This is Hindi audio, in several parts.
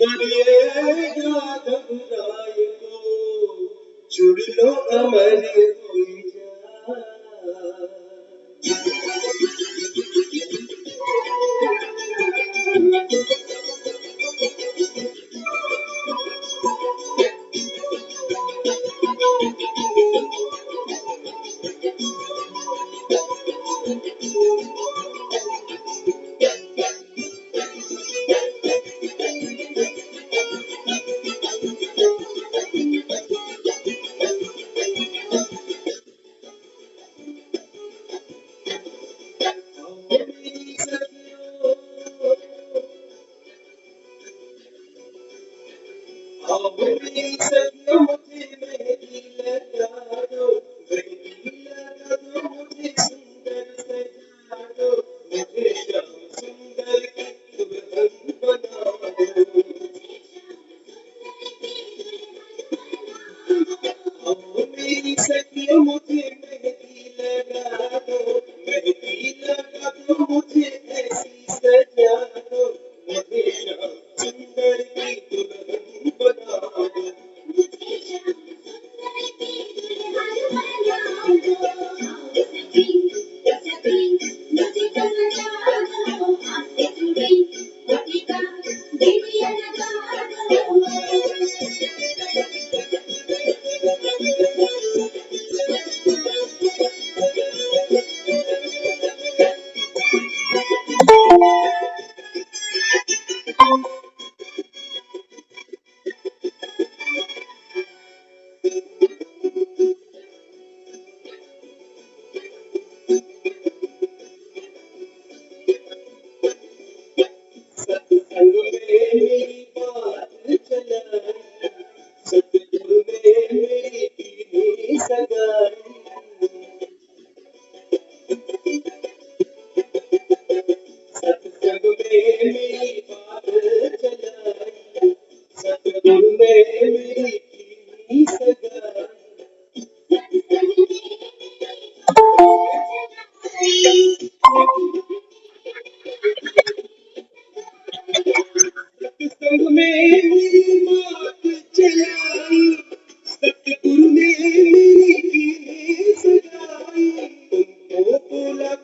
वरिएगा घबराए को जुड़ लो अमर हुई जा। सखियों मुझे मेहंदी लगा दो, मेहंदी लगा दो, मुझे सुंदर सजा दो, मुझे श्याम सुंदर की दुल्हन बना दो। मेरी सखियों मुझे मेहंदी लगा दो, मेहंदी लगा दो, मुझे ऐसी सजा दो, मुझे श्याम सुंदर की दुल्हन बना दो। सत्संग में मेरी बात चलाई, सतगुरु ने मेरी की सगाई। सत्संग में मेरी बात चलाई, सतगुरु ने मेरी की सगाई। सत्संग में मेरी बात चलाई, सतगुरु ने मेरी की सगाई। उनको बुला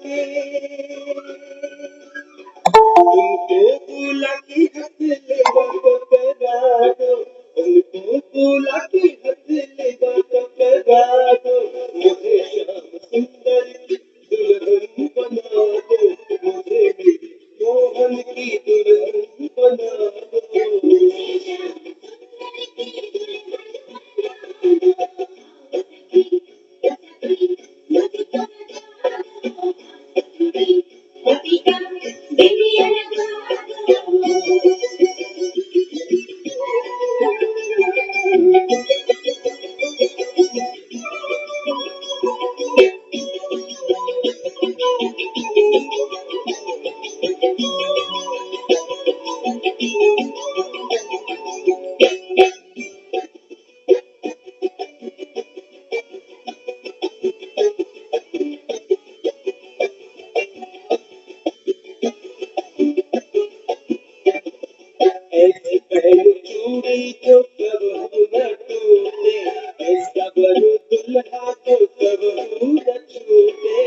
के हाथ लेवा तो करा दो, उनको बुला के हाथ लेवा तो करा दो, मुझे श्याम सुंदर की दुल्हन बना दो, मुझे मेरी मोहन की दुल्हन बना दो। ऐसी पहली चूड़ी जो कबहू न टूटे, ऐसा बरू दुल्हा जो कबहू न छूटे।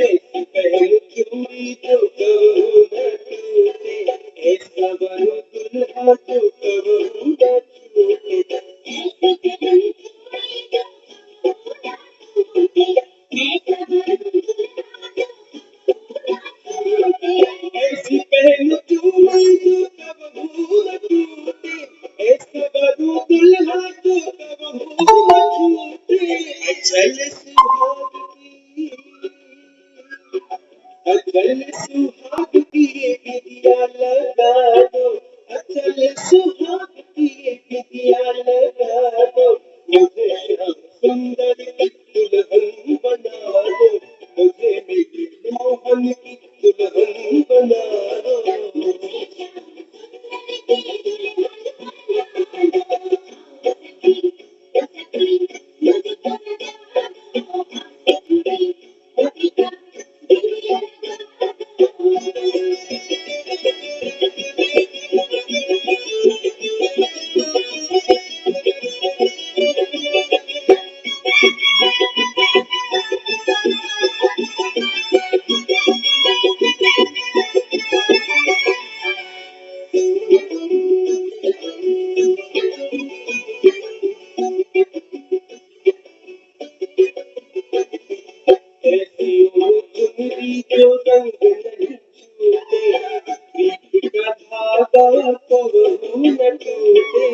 ऐसी पहली चूड़ी जो कबहू न टूटे, ऐसा बरू दुल्हा जो कबहू न छूटे। ऐसी पहली चूड़ी जो कबहू न टूटे, ऐसा बरू दुल्हा जो कबहू न छूटे। अचल सुहाग की, अचल सुहाग की बिटिया लगा दो, अचल सुहाग की बिटिया लगा दो, मुझे श्याम सुंदर की दुल्हन बना दो, मुझे मेरी मोहन की दुल्हन बना दो। चुनरी जो रंग नहीं छूटे, प्रीत का धागा कबहू न टूटे।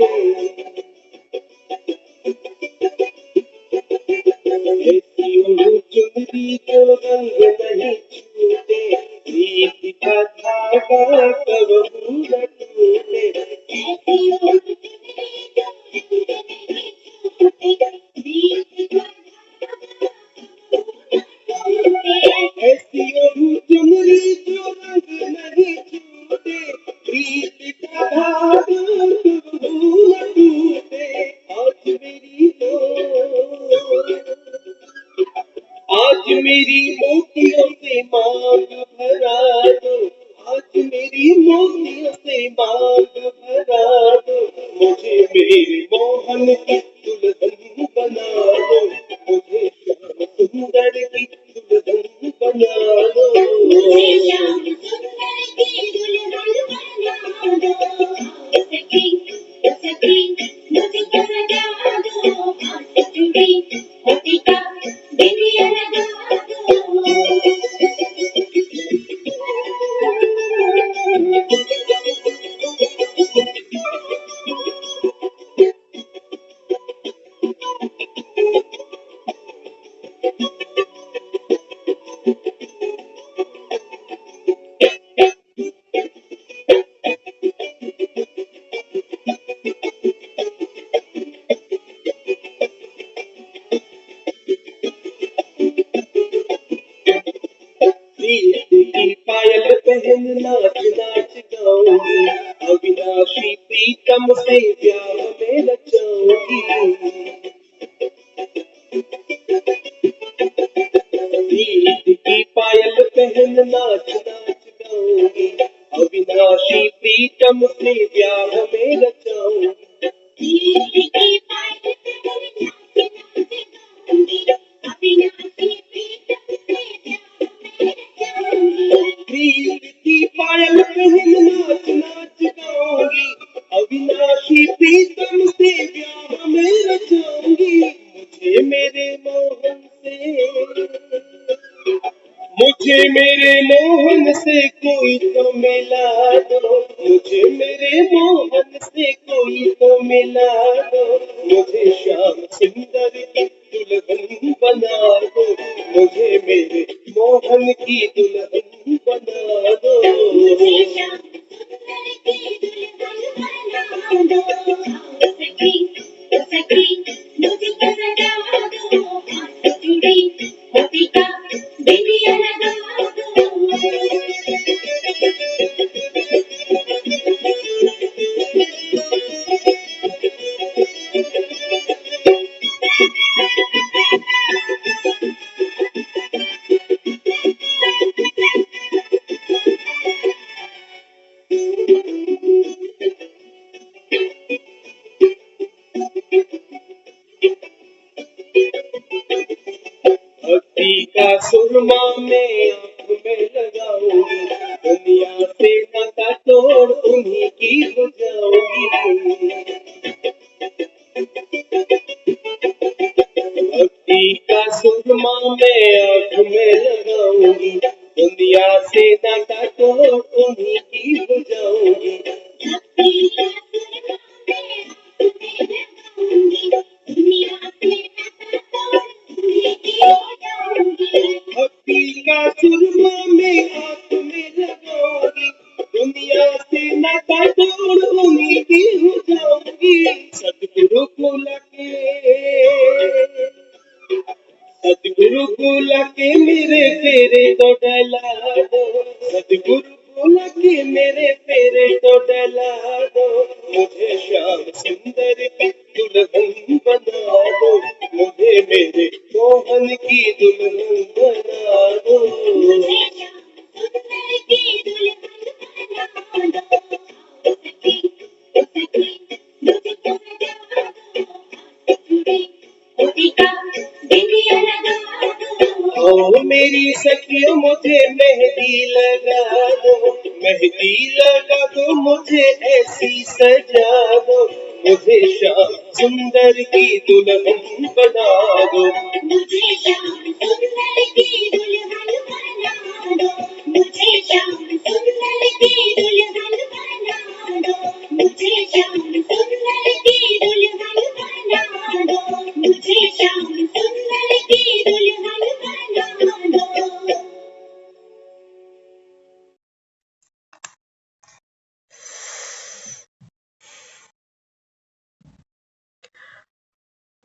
ऐसी वो चुनरी जो रंग नहीं छूटे, प्रीत का धागा कबहू न टूटे। ऐसी वो चुनरी जो रंग नहीं छूटे, प्रीत का धागा कबहू न टूटे। आज मेरी मोतियों से मांग भरा दो, आज मेरी मोतियों से मांग भरा दो। मुझे मेरे मोहन की दुल्हन बना दो, मुझे श्याम सुंदर की दुल्हन बना दो। मुझे श्याम सुंदर की दुल्हन बना दो। सखी सखी मुझको सजा दो, हाथ जुड़ी मोती का बिंदिया लगा दो। प्रीत की पायल पहन नाच नाच गाऊंगी, अविनाशी प्रीतम से ब्याह में रचाऊंगी। प्रीत की पायल पहन नाच नाच गाऊंगी, अविनाशी प्रीतम से ब्याह में रचाऊंगी। प्रीत की पायल पहन नाच नाच गाऊंगी, अविनाशी प्रीतम से प्रीत की पायल पहन नाच नाच गाऊंगी, अविनाशी प्रीतम से ब्याह में रचाऊंगी। मोहन से कोई तो मिला दो, मुझे मेरे मोहन से कोई तो मिला दो। मुझे श्याम सुंदर की दुल्हन बना दो, मुझे मेरे मोहन की दुल्हन बना दो। मुझे श्याम सुंदर की दुल्हन बना दो। सखी सखी मुझको सजा दो, हाथ जुड़ी मोती का बिंदिया लगा दो। भक्ति का सुरमा में आँख में लगाऊंगी, दुनिया से नाता तोड़ उन्हीं की हो जाऊंगी। भक्ति का सुरमा में आँख में लगाऊंगी, दुनिया से नाता तोड़ उन्हीं की हो जाऊंगी। भक्ति का सुरमा में आँख में लगाऊंगी, दुनिया से नाता तोड़ उन्हीं की हो जाऊंगी। भक्ति का सुरमा में आँख में लगाऊंगी, दुनिया से नाता तोड़ उन्हीं की हो जाऊंगी। सतगुरु को लगे मेरे फेरे तो डला दो, सतगुरु को लगे मेरे फेरे तो डला दो। मुझे श्याम सुंदर की दुल्हन बना दो, मुझे मेरे मोहन की दुल्हन बना दो। मुझे श्याम सुंदर की दुल्हन बना दो। सखी सखी मुझको सजा दो, हाथ जुड़ी मोती का बिंदिया लगा दो। ओ मेरी सखियों मुझे मेहंदी लगा दो, मेहंदी लगा दो, मुझे ऐसी सजा दो। मुझे श्याम सुंदर की दुल्हन बना दो। मुझे श्याम सुंदर की दुल्हन बना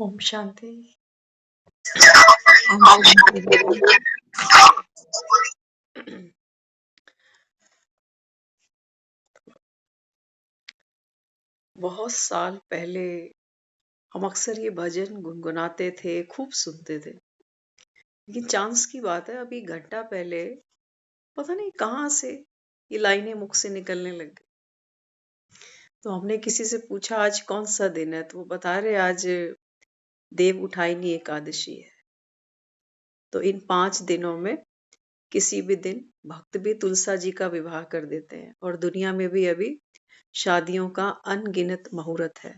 ओम शांति। ओम शांति। बहुत साल पहले हम अक्सर ये भजन गुनगुनाते थे, खूब सुनते थे। लेकिन चांस की बात है, अभी घंटा पहले पता नहीं कहाँ से ये लाइनें मुख से निकलने लग गई। तो हमने किसी से पूछा आज कौन सा दिन है, तो वो बता रहे आज देव उठाइनी एकादशी है। तो इन 5 दिनों में किसी भी दिन भक्त भी तुलसा जी का विवाह कर देते हैं और दुनिया में भी अभी शादियों का अनगिनत मुहूर्त है।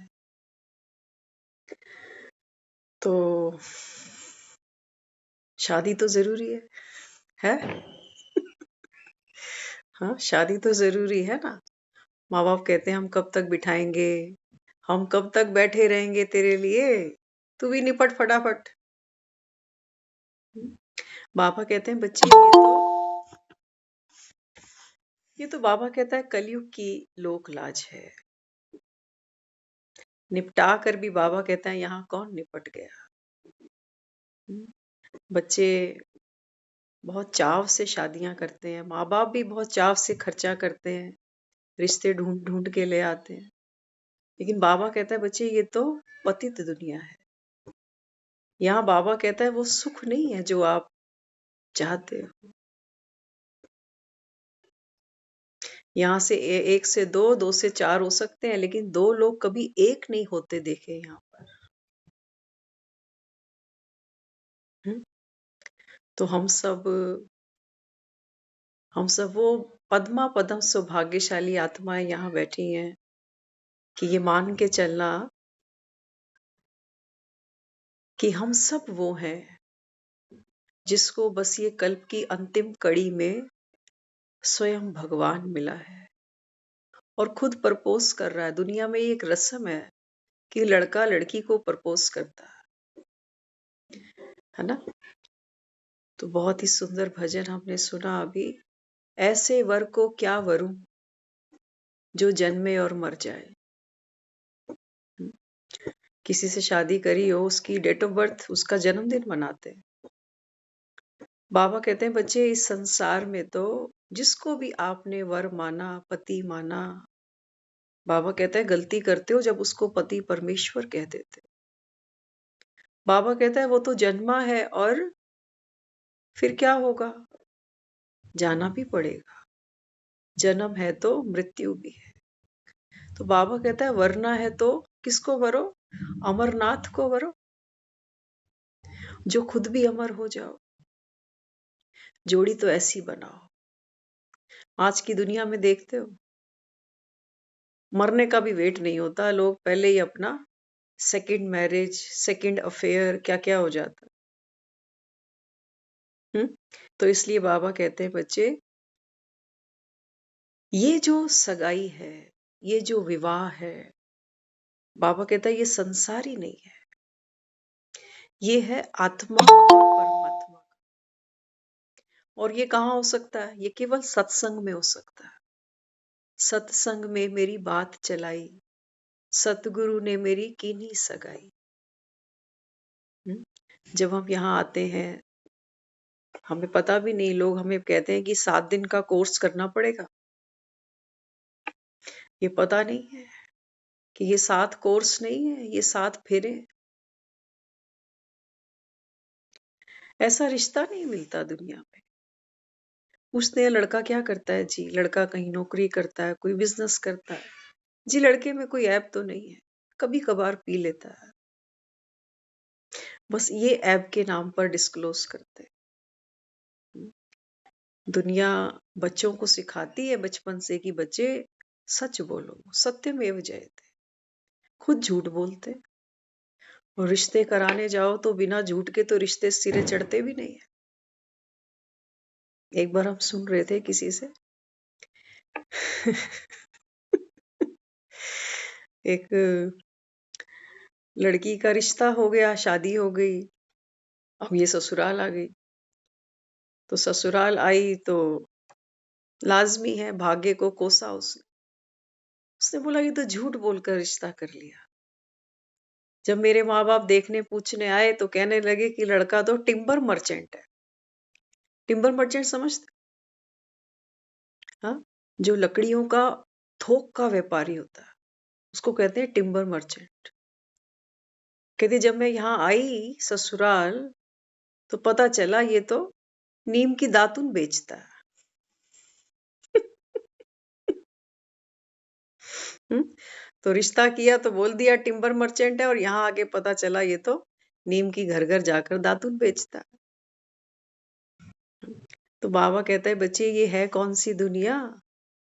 तो शादी तो जरूरी है? हाँ, शादी तो जरूरी है ना। माँ बाप कहते हैं हम कब तक बिठाएंगे, हम कब तक बैठे रहेंगे तेरे लिए, तू भी निपट फटाफट। बाबा कहते हैं बच्चे ये तो बाबा कहता है कलयुग की लोक लाज है। निपटा कर भी बाबा कहता है यहाँ कौन निपट गया। बच्चे बहुत चाव से शादियां करते हैं, माँ बाप भी बहुत चाव से खर्चा करते हैं, रिश्ते ढूंढ ढूंढ के ले आते हैं। लेकिन बाबा कहता है बच्चे ये तो पतित दुनिया है। यहाँ बाबा कहता है वो सुख नहीं है जो आप चाहते हो। यहाँ से एक से दो, दो से चार हो सकते हैं, लेकिन दो लोग कभी एक नहीं होते देखे यहाँ पर। तो हम सब वो पद्मा पदम सौभाग्यशाली आत्माएं यहाँ बैठी हैं कि ये मान के चलना कि हम सब वो हैं जिसको बस ये कल्प की अंतिम कड़ी में स्वयं भगवान मिला है और खुद प्रपोज कर रहा है। दुनिया में एक रस्म है कि लड़का लड़की को प्रपोज करता है ना। तो बहुत ही सुंदर भजन हमने सुना अभी। ऐसे वर को क्या वरूं जो जन्मे और मर जाए। किसी से शादी करी हो, उसकी डेट ऑफ बर्थ, उसका जन्मदिन मनाते हैं। बाबा कहते हैं बच्चे इस संसार में तो जिसको भी आपने वर माना, पति माना, बाबा कहता है गलती करते हो जब उसको पति परमेश्वर कह देते। बाबा कहता है वो तो जन्मा है और फिर क्या होगा, जाना भी पड़ेगा। जन्म है तो मृत्यु भी है। तो बाबा कहता है वरना है तो किसको वरो, अमरनाथ को वरो, जो खुद भी अमर हो जाओ। जोड़ी तो ऐसी बनाओ। आज की दुनिया में देखते हो मरने का भी वेट नहीं होता, लोग पहले ही अपना सेकंड मैरिज, सेकंड अफेयर, क्या क्या हो जाता है। तो इसलिए बाबा कहते हैं बच्चे ये जो सगाई है, ये जो विवाह है, बाबा कहता है ये संसारी नहीं है, ये है आत्मा और परमात्मा। और ये कहाँ हो सकता है, ये केवल सत्संग में हो सकता है। सत्संग में मेरी बात चलाई, सतगुरु ने मेरी कीनी सगाई। जब हम यहाँ आते हैं हमें पता भी नहीं, लोग हमें कहते हैं कि 7 दिन का कोर्स करना पड़ेगा। ये पता नहीं है कि ये 7 कोर्स नहीं है, ये 7 फेरे। ऐसा रिश्ता नहीं मिलता दुनिया में। पूछते हैं लड़का क्या करता है जी, लड़का कहीं नौकरी करता है, कोई बिजनेस करता है जी। लड़के में कोई ऐप तो नहीं है, कभी कभार पी लेता है, बस ये ऐप के नाम पर डिस्क्लोज करते हैं। दुनिया बच्चों को सिखाती है बचपन से कि बच्चे सच बोलो, सत्यमेव जयते। खुद झूठ बोलते और रिश्ते कराने जाओ तो बिना झूठ के तो रिश्ते सिरे चढ़ते भी नहीं है। एक बार हम सुन रहे थे किसी से एक लड़की का रिश्ता हो गया, शादी हो गई, अब ये ससुराल आ गई। तो ससुराल आई तो लाजमी है भाग्य को कोसा उसने बोला ये तो झूठ बोलकर रिश्ता कर लिया। जब मेरे माँ बाप देखने पूछने आए तो कहने लगे कि लड़का तो टिम्बर मर्चेंट है। टिम्बर मर्चेंट समझते? हाँ, जो लकड़ियों का थोक का व्यापारी होता है उसको कहते हैं टिम्बर मर्चेंट। कहती जब मैं यहाँ आई ससुराल तो पता चला ये तो नीम की दातुन बेचता है। हम्म, तो रिश्ता किया तो बोल दिया टिम्बर मर्चेंट है और यहाँ आके पता चला ये तो नीम की घर घर जाकर दातुन बेचता है। तो बाबा कहता है बच्चे ये है कौन सी दुनिया?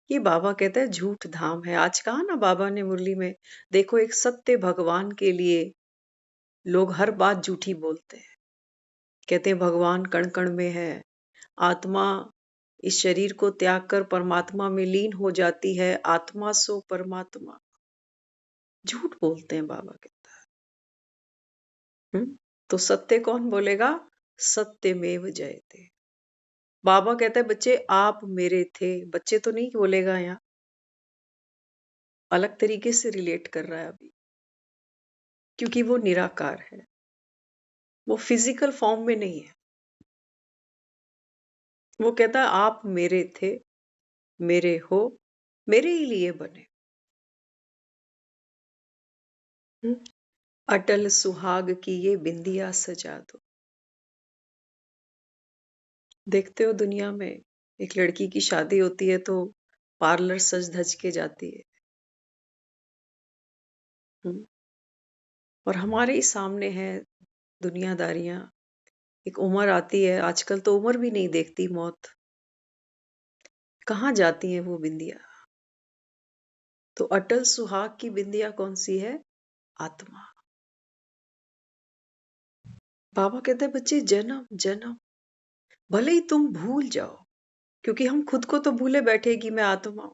ये बाबा कहता है झूठ धाम है। आज कहा ना बाबा ने मुरली में, देखो एक सत्य भगवान के लिए लोग हर बात झूठी बोलते हैं। कहते हैं भगवान कण कण में है, आत्मा इस शरीर को त्याग कर परमात्मा में लीन हो जाती है, आत्मा सो परमात्मा। झूठ बोलते हैं बाबा कहता है। तो सत्य कौन बोलेगा? सत्यमेव जयते। बाबा कहता है बच्चे आप मेरे थे। बच्चे तो नहीं बोलेगा, यहाँ अलग तरीके से रिलेट कर रहा है अभी, क्योंकि वो निराकार है, वो फिजिकल फॉर्म में नहीं है। वो कहता है आप मेरे थे, मेरे हो, मेरे ही लिए बने। हम्म, अटल सुहाग की ये बिंदिया सजा दो। देखते हो दुनिया में एक लड़की की शादी होती है तो पार्लर सज धज के जाती है। हम्म, और हमारे ही सामने है दुनियादारियां। एक उम्र आती है, आजकल तो उम्र भी नहीं देखती मौत। कहाँ जाती है वो बिंदिया? तो अटल सुहाग की बिंदिया कौन सी है? आत्मा। बाबा कहते हैं बच्चे जन्म जन्म भले ही तुम भूल जाओ, क्योंकि हम खुद को तो भूले बैठे कि मैं आत्मा हूं।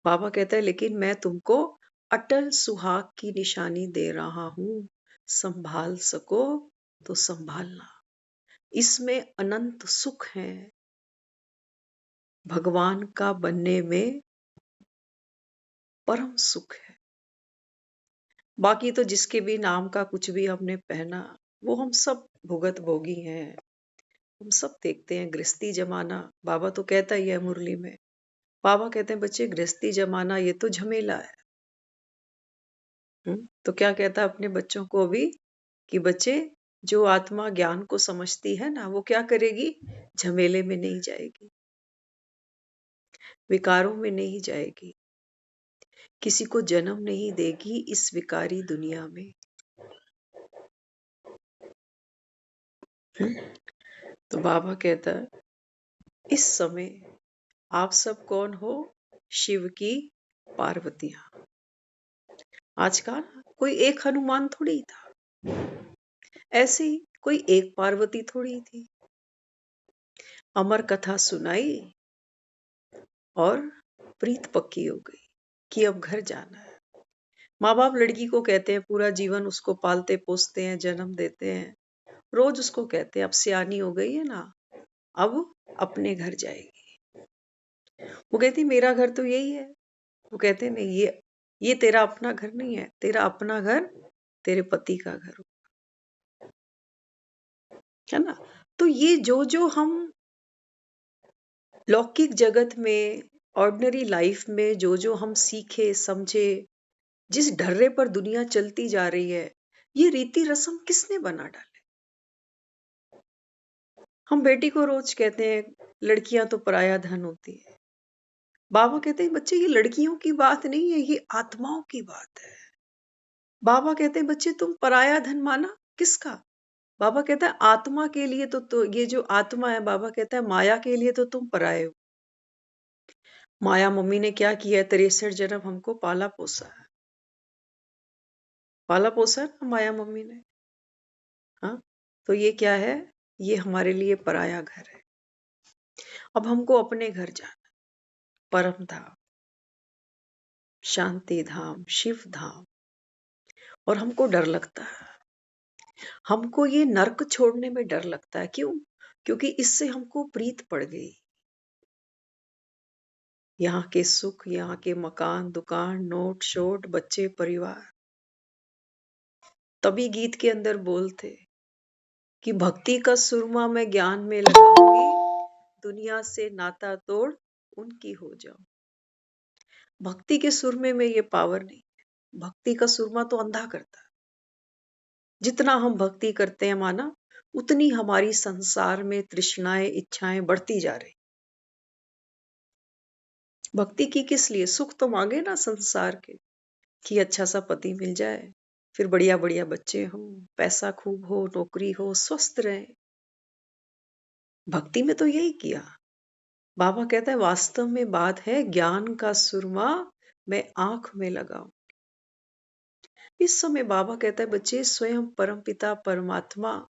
बाबा कहता है लेकिन मैं तुमको अटल सुहाग की निशानी दे रहा हूं, संभाल सको तो संभालना। इसमें अनंत सुख है। भगवान का बनने में परम सुख है। बाकी तो जिसके भी नाम का कुछ भी हमने पहना, वो हम सब भुगत भोगी हैं। हम सब देखते हैं गृहस्थी जमाना। बाबा तो कहता ही है मुरली में, बाबा कहते हैं बच्चे गृहस्थी जमाना ये तो झमेला है। तो क्या कहता है अपने बच्चों को अभी कि बच्चे जो आत्मा ज्ञान को समझती है ना, वो क्या करेगी? झमेले में नहीं जाएगी, विकारों में नहीं जाएगी, किसी को जन्म नहीं देगी इस विकारी दुनिया में। तो बाबा कहता है इस समय आप सब कौन हो? शिव की पार्वतियां। आज का कोई एक हनुमान थोड़ी था, ऐसे ही कोई एक पार्वती थोड़ी थी। अमर कथा सुनाई और प्रीत पक्की हो गई कि अब घर जाना है। माँ बाप लड़की को कहते हैं पूरा जीवन उसको पालते पोसते हैं, जन्म देते हैं, रोज उसको कहते हैं अब सियानी हो गई है ना, अब अपने घर जाएगी। वो कहती मेरा घर तो यही है। वो कहते नहीं, ये तेरा अपना घर नहीं है, तेरा अपना घर तेरे पति का घर है ना। तो ये जो जो हम लौकिक जगत में, ऑर्डिनरी लाइफ में जो जो हम सीखे समझे, जिस ढर्रे पर दुनिया चलती जा रही है, ये रीति रस्म किसने बना डाले? हम बेटी को रोज कहते हैं लड़कियां तो पराया धन होती है। बाबा कहते हैं बच्चे ये लड़कियों की बात नहीं है, ये आत्माओं की बात है। बाबा कहते हैं बच्चे तुम पराया धन माना किसका? बाबा कहता है आत्मा के लिए तो ये जो आत्मा है, बाबा कहता है माया के लिए तो तुम पराये हो। माया मम्मी ने क्या किया है? 63 जन्म हमको पाला पोसा है। पाला पोसा है ना माया मम्मी ने। हाँ, तो ये क्या है? ये हमारे लिए पराया घर है। अब हमको अपने घर जाना, परम धाम, शांति धाम, शिव धाम। और हमको डर लगता है, हमको ये नर्क छोड़ने में डर लगता है। क्यों? क्योंकि इससे हमको प्रीत पड़ गई। यहाँ के सुख, यहाँ के मकान दुकान, नोट शोट, बच्चे परिवार, तभी गीत के अंदर बोल थे कि भक्ति का सुरमा मैं ज्ञान में लगाऊंगी, दुनिया से नाता तोड़ उनकी हो जाऊं। भक्ति के सुरमे में ये पावर नहीं है। भक्ति का सुरमा तो अंधा करता है। जितना हम भक्ति करते हैं माना, उतनी हमारी संसार में तृष्णाएं, इच्छाएं बढ़ती जा रही। भक्ति की किस लिए? सुख तो मांगे ना संसार के, कि अच्छा सा पति मिल जाए, फिर बढ़िया बढ़िया बच्चे हो, पैसा खूब हो, नौकरी हो, स्वस्थ रहे। भक्ति में तो यही किया। बाबा कहता है वास्तव में बात है ज्ञान का सुरमा मैं आंख में लगाऊं। इस समय बाबा कहता है बच्चे, स्वयं परमपिता परमात्मा,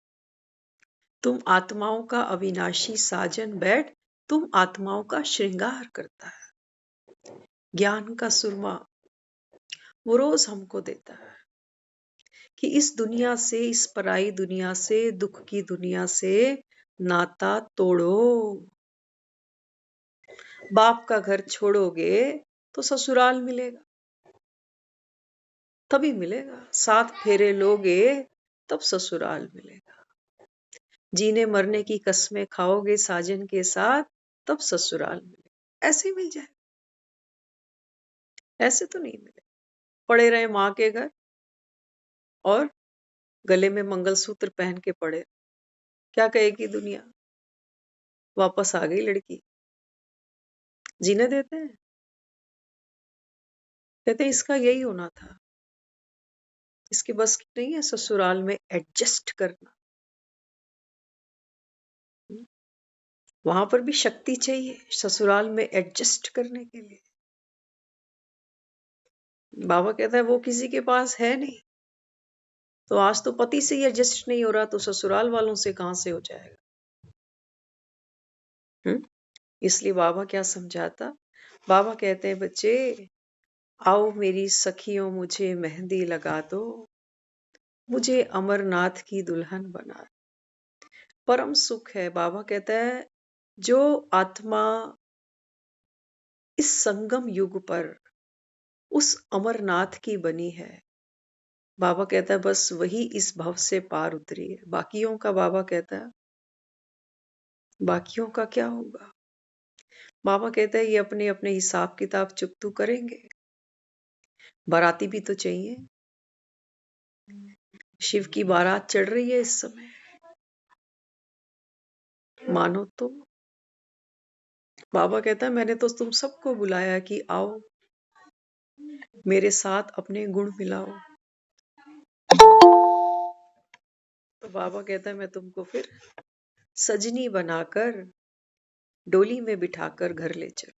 तुम आत्माओं का अविनाशी साजन बैठ, तुम आत्माओं का श्रृंगार करता है। ज्ञान का सुरमा वो रोज हमको देता है कि इस दुनिया से, इस पराई दुनिया से, दुख की दुनिया से नाता तोड़ो। बाप का घर छोड़ोगे तो ससुराल मिलेगा, तभी मिलेगा। 7 फेरे लोगे तब ससुराल मिलेगा। जीने मरने की कस्में खाओगे साजन के साथ, तब ससुराल मिलेगा। ऐसे मिल जाए, ऐसे तो नहीं मिले। पड़े रहे माँ के घर और गले में मंगलसूत्र पहन के पड़े, क्या कहेगी दुनिया? वापस आ गई लड़की। जीने देते हैं? कहते इसका यही होना था, इसके बस की नहीं है ससुराल में एडजस्ट करना। वहां पर भी शक्ति चाहिए ससुराल में एडजस्ट करने के लिए। बाबा कहता है वो किसी के पास है नहीं, तो आज तो पति से ही एडजस्ट नहीं हो रहा, तो ससुराल वालों से कहां से हो जाएगा? इसलिए बाबा क्या समझाता? बाबा कहते हैं बच्चे, आओ मेरी सखियों मुझे मेहंदी लगा दो, मुझे अमरनाथ की दुल्हन बना। परम सुख है। बाबा कहता है जो आत्मा इस संगम युग पर उस अमरनाथ की बनी है, बाबा कहता है बस वही इस भव से पार उतरी है। बाकियों का बाबा कहता है, बाकियों का क्या होगा? बाबा कहता है ये अपने अपने हिसाब किताब चुकतू करेंगे। बाराती भी तो चाहिए। शिव की बारात चढ़ रही है इस समय, मानो तो। बाबा कहता है मैंने तो तुम सबको बुलाया कि आओ मेरे साथ अपने गुण मिलाओ। तो बाबा कहता है मैं तुमको फिर सजनी बनाकर डोली में बिठाकर घर ले चल।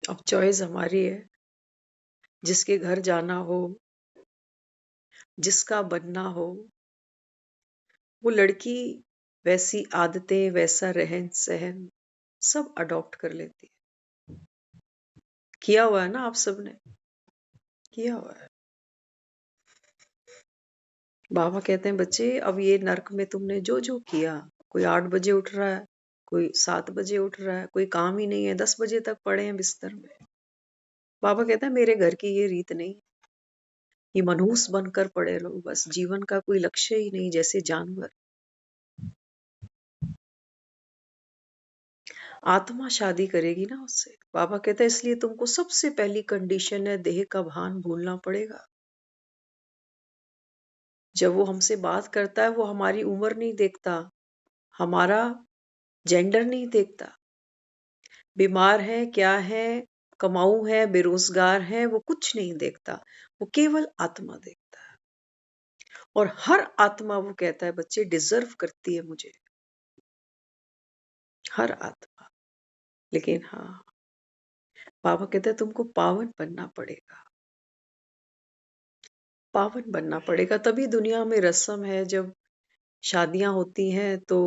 अब चॉइस हमारी है, जिसके घर जाना हो, जिसका बनना हो, वो लड़की वैसी आदतें, वैसा रहन सहन सब अडॉप्ट कर लेती है। किया हुआ है ना, आप सबने किया हुआ है। बाबा कहते हैं बच्चे अब ये नर्क में तुमने जो जो किया, कोई 8 बजे उठ रहा है, कोई 7 बजे उठ रहा है, कोई काम ही नहीं है, 10 बजे तक पड़े हैं बिस्तर में। बाबा कहता है मेरे घर की ये रीत नहीं, ये मनहूस बनकर पड़े रहो, बस जीवन का कोई लक्ष्य ही नहीं, जैसे जानवर। आत्मा शादी करेगी ना उससे। बाबा कहता है इसलिए तुमको सबसे पहली कंडीशन है देह का भान भूलना पड़ेगा। जब वो हमसे बात करता है वो हमारी उम्र नहीं देखता, हमारा जेंडर नहीं देखता, बीमार है क्या है, कमाऊ है बेरोजगार है, वो कुछ नहीं देखता, वो केवल आत्मा देखता है। और हर आत्मा वो कहता है बच्चे डिजर्व करती है मुझे, हर आत्मा। लेकिन हाँ, बाबा कहते हैं तुमको पावन बनना पड़ेगा, पावन बनना पड़ेगा। तभी दुनिया में रस्म है, जब शादियां होती हैं तो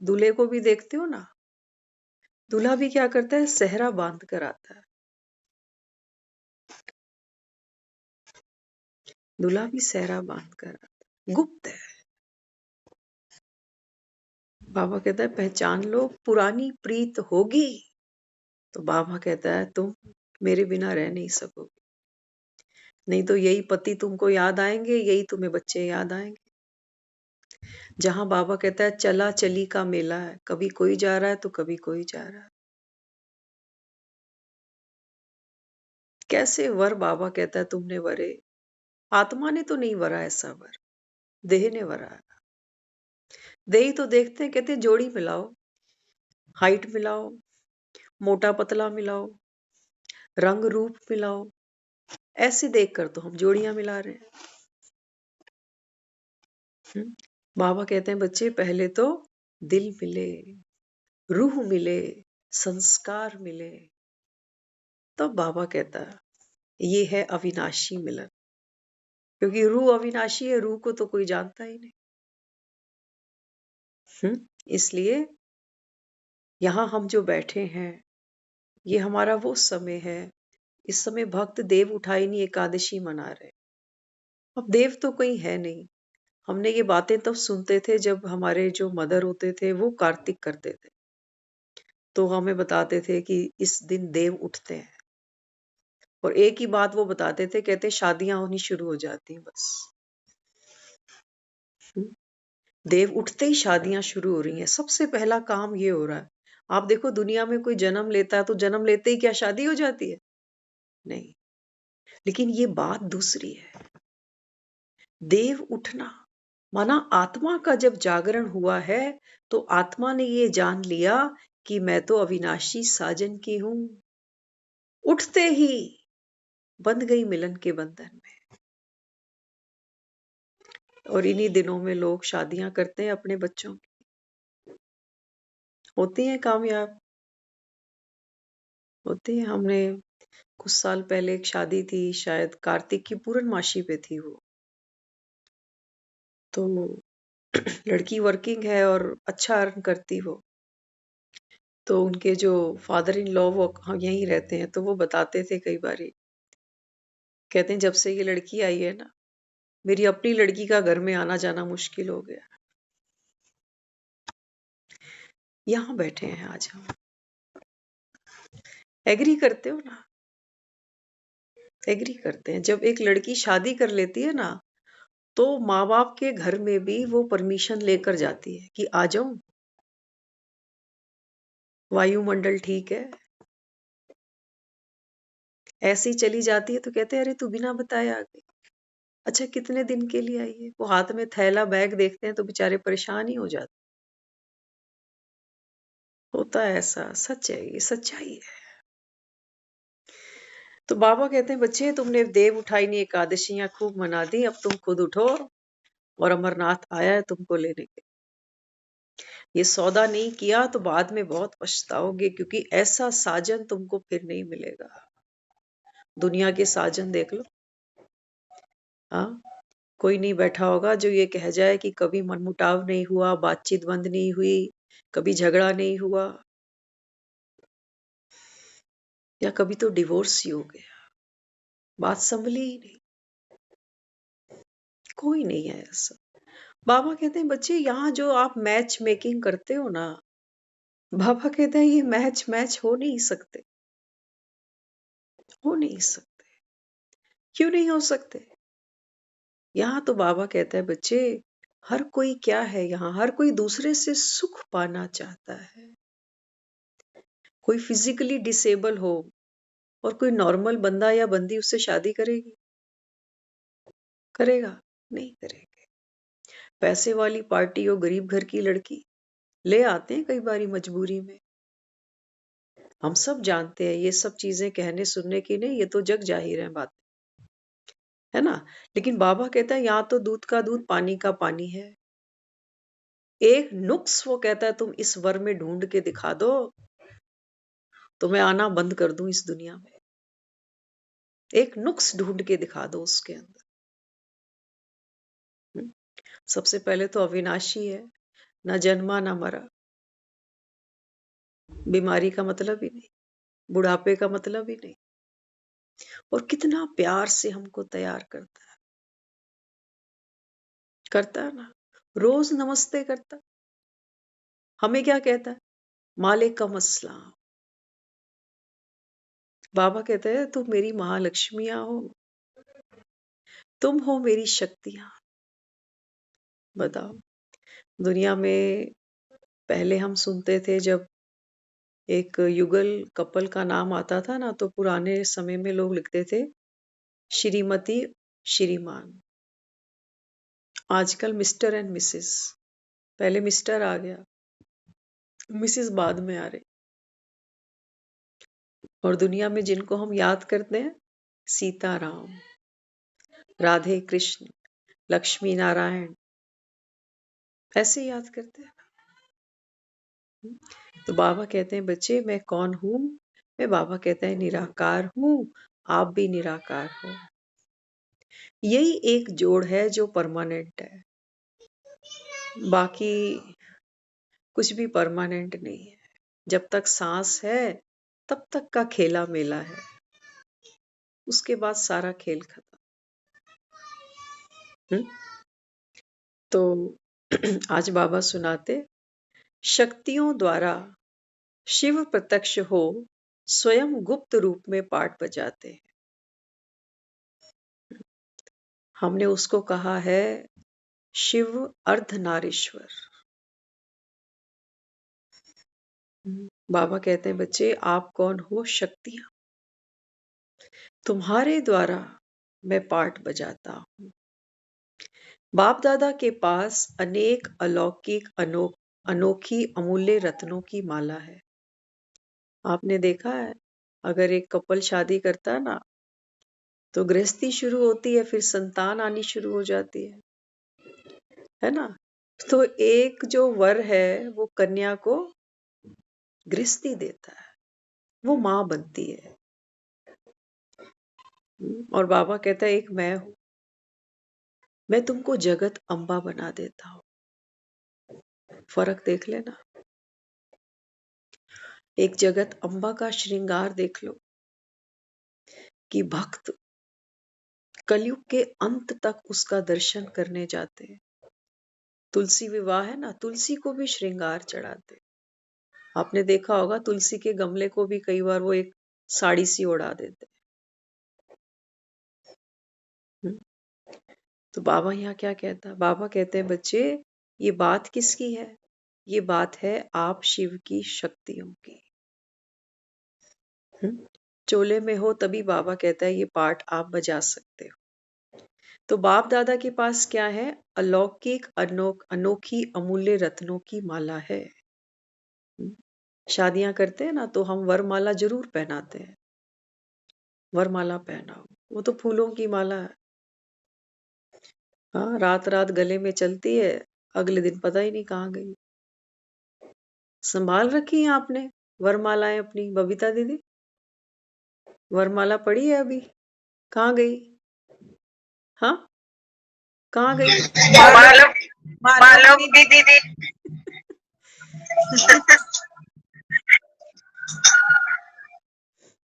दूल्हे को भी देखते हो ना, दूल्हा भी क्या करता है, सेहरा बांध कर आता है। दूल्हा भी सेहरा बांध कर आता है, गुप्त है। बाबा कहता है पहचान लो, पुरानी प्रीत होगी तो बाबा कहता है तुम मेरे बिना रह नहीं सकोगे, नहीं तो यही पति तुमको याद आएंगे, यही तुम्हें बच्चे याद आएंगे। जहां बाबा कहता है चला चली का मेला है, कभी कोई जा रहा है तो कभी कोई जा रहा है। कैसे वर बाबा कहता है तुमने वरे, आत्मा ने तो नहीं वरा ऐसा वर, देह ने वरा है। देह तो देखते हैं, कहते हैं जोड़ी मिलाओ, हाइट मिलाओ, मोटा पतला मिलाओ, रंग रूप मिलाओ, ऐसे देखकर तो हम जोड़ियां मिला रहे हैं। बाबा कहते हैं बच्चे पहले तो दिल मिले, रूह मिले, संस्कार मिले, तो बाबा कहता है ये है अविनाशी मिलन। क्योंकि रूह अविनाशी है, रूह को तो कोई जानता ही नहीं। इसलिए यहाँ हम जो बैठे हैं, ये हमारा वो समय है, इस समय भक्त देव उठाइनी एकादशी मना रहे। अब देव तो कोई है नहीं। हमने ये बातें तब सुनते थे जब हमारे जो मदर होते थे वो कार्तिक करते थे, तो हमें बताते थे कि इस दिन देव उठते हैं। और एक ही बात वो बताते थे, कहते शादियां होनी शुरू हो जाती हैं बस। देव उठते ही शादियां शुरू हो रही हैं, सबसे पहला काम ये हो रहा है। आप देखो दुनिया में कोई जन्म लेता है तो जन्म लेते ही क्या शादी हो जाती है? नहीं। लेकिन ये बात दूसरी है। देव उठना माना आत्मा का जब जागरण हुआ है, तो आत्मा ने ये जान लिया कि मैं तो अविनाशी साजन की हूं। उठते ही बंध गई मिलन के बंधन में। और इन्हीं दिनों में लोग शादियां करते हैं अपने बच्चों की, होती हैं कामयाब, होती हैं। हमने कुछ साल पहले एक शादी थी, शायद कार्तिक की पूर्णमासी पे थी वो, तो लड़की वर्किंग है और अच्छा अर्न करती वो। तो उनके जो फादर इन लॉ वो यहीं रहते हैं, तो वो बताते थे कई बारी, कहते हैं जब से ये लड़की आई है ना, मेरी अपनी लड़की का घर में आना जाना मुश्किल हो गया। यहाँ बैठे हैं आज हम, एग्री करते हो ना? एग्री करते हैं। जब एक लड़की शादी कर लेती है ना, तो माँ बाप के घर में भी वो परमिशन लेकर जाती है कि आ जाऊं, वायुमंडल ठीक है। ऐसे ही चली जाती है तो कहते हैं अरे तू बिना बताए आ गई। अच्छा कितने दिन के लिए आई है? वो हाथ में थैला बैग देखते हैं तो बेचारे परेशान ही हो जाते। होता है ऐसा, सच है, ये सच्चाई है। तो बाबा कहते हैं बच्चे तुमने देव उठाई एकादशियां खूब मना दी, अब तुम खुद उठो और अमरनाथ आया है तुमको लेने के। ये सौदा नहीं किया तो बाद में बहुत पछताओगे, क्योंकि ऐसा साजन तुमको फिर नहीं मिलेगा। दुनिया के साजन देख लो, हाँ, कोई नहीं बैठा होगा जो ये कह जाए कि कभी मनमुटाव नहीं हुआ, बातचीत बंद नहीं हुई, कभी झगड़ा नहीं हुआ, या कभी तो डिवोर्स ही हो गया, बात संभली ही नहीं। कोई नहीं है ऐसा। बाबा कहते हैं बच्चे यहाँ जो आप मैच मेकिंग करते हो ना, बाबा कहते हैं ये मैच मैच हो नहीं सकते, हो नहीं सकते। क्यों नहीं हो सकते? यहाँ तो बाबा कहता है बच्चे, हर कोई क्या है, यहाँ हर कोई दूसरे से सुख पाना चाहता है। कोई फिजिकली डिसेबल हो और कोई नॉर्मल बंदा या बंदी उससे शादी करेगी? करेगा? नहीं करेंगे। पैसे वाली पार्टी और गरीब घर की लड़की ले आते हैं कई बारी मजबूरी में। हम सब जानते हैं, ये सब चीजें कहने सुनने की नहीं, ये तो जग जाहिर है बात, है ना? लेकिन बाबा कहता है यहाँ तो दूध का दूध पानी का पानी है। एक नुक्स वो कहता है तुम इस वर में ढूंढ के दिखा दो, तो मैं आना बंद कर दूं इस दुनिया में। एक नुक्स ढूंढ के दिखा दो उसके अंदर। सबसे पहले तो अविनाशी है, ना जन्मा ना मरा, बीमारी का मतलब ही नहीं, बुढ़ापे का मतलब ही नहीं, और कितना प्यार से हमको तैयार करता है ना, रोज नमस्ते करता। हमें क्या कहता है? मालेकुम अस्सलाम। बाबा कहते हैं तुम मेरी महालक्ष्मियां हो, तुम हो मेरी शक्तियां। बताओ, दुनिया में पहले हम सुनते थे जब एक युगल कपल का नाम आता था ना, तो पुराने समय में लोग लिखते थे श्रीमती, श्रीमान। आजकल मिस्टर एंड मिसेस, पहले मिस्टर आ गया, मिसेस बाद में आ रही। और दुनिया में जिनको हम याद करते हैं, सीताराम, राधे कृष्ण, लक्ष्मी नारायण, ऐसे याद करते हैं। तो बाबा कहते हैं बच्चे मैं कौन हूं? मैं, बाबा कहते हैं, निराकार हूं, आप भी निराकार हो। यही एक जोड़ है जो परमानेंट है, बाकी कुछ भी परमानेंट नहीं है। जब तक सांस है तब तक का खेला मेला है, उसके बाद सारा खेल खत्म। तो आज बाबा सुनाते, शक्तियों द्वारा शिव प्रत्यक्ष हो, स्वयं गुप्त रूप में पाठ बजाते हैं। हमने उसको कहा है शिव अर्धनारीश्वर। बाबा कहते हैं बच्चे आप कौन हो? शक्तियां। तुम्हारे द्वारा मैं पाठ बजाता हूं। बाप दादा के पास अनेक अलौकिक अनोखी अमूल्य रत्नों की माला है। आपने देखा है, अगर एक कपल शादी करता है ना, तो गृहस्थी शुरू होती है, फिर संतान आनी शुरू हो जाती है ना। तो एक जो वर है वो कन्या को गृहस्थी देता है, वो माँ बनती है। और बाबा कहता है एक मैं हूं, मैं तुमको जगत अम्बा बना देता हूं। फर्क देख लेना। एक जगत अम्बा का श्रृंगार देख लो कि भक्त कलयुग के अंत तक उसका दर्शन करने जाते हैं। तुलसी विवाह है ना, तुलसी को भी श्रृंगार चढ़ाते। आपने देखा होगा तुलसी के गमले को भी कई बार वो एक साड़ी सी उड़ा देते। तो बाबा यहाँ क्या कहता है? बाबा कहते हैं बच्चे ये बात किसकी है? ये बात है आप शिव की शक्तियों की। चोले में हो तभी बाबा कहता है ये पाठ आप बजा सकते हो। तो बाप दादा के पास क्या है? अलौकिक अनोखी अमूल्य रत्नों की माला है। शादियां करते हैं ना, तो हम वरमाला जरूर पहनाते हैं। वरमाला पहनाओ, वो तो फूलों की माला है। हाँ, रात रात गले में चलती है, अगले दिन पता ही नहीं कहाँ गई। संभाल रखी है आपने वरमालाएं अपनी? बबीता दीदी, वरमाला पड़ी है अभी? कहाँ गई? हाँ, कहाँ गई? मालूम मालूम भी दीदी।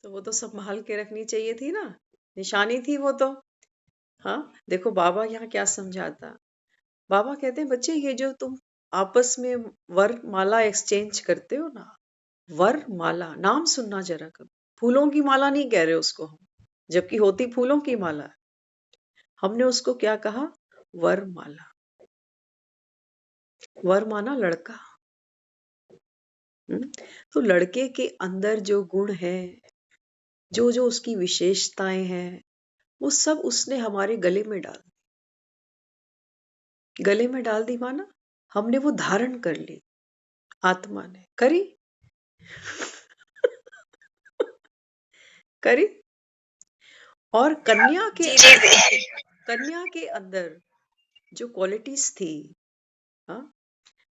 तो वो तो संभाल के रखनी चाहिए थी ना, निशानी थी वो तो। हाँ, देखो बाबा यहाँ क्या समझाता। बाबा कहते हैं बच्चे ये जो तुम आपस में वर माला एक्सचेंज करते हो ना, वर माला नाम सुनना जरा कभी। फूलों की माला नहीं कह रहे उसको हम, जबकि होती फूलों की माला है। हमने उसको क्या कहा? वर माला। वर माना लड़का। तो लड़के के अंदर जो गुण है, जो जो उसकी विशेषताएं हैं, वो सब उसने हमारे गले में डाल दी। गले में डाल दी माना हमने वो धारण कर ली, आत्मा ने करी। करी। और कन्या के अंदर जो क्वालिटीज थी, हाँ,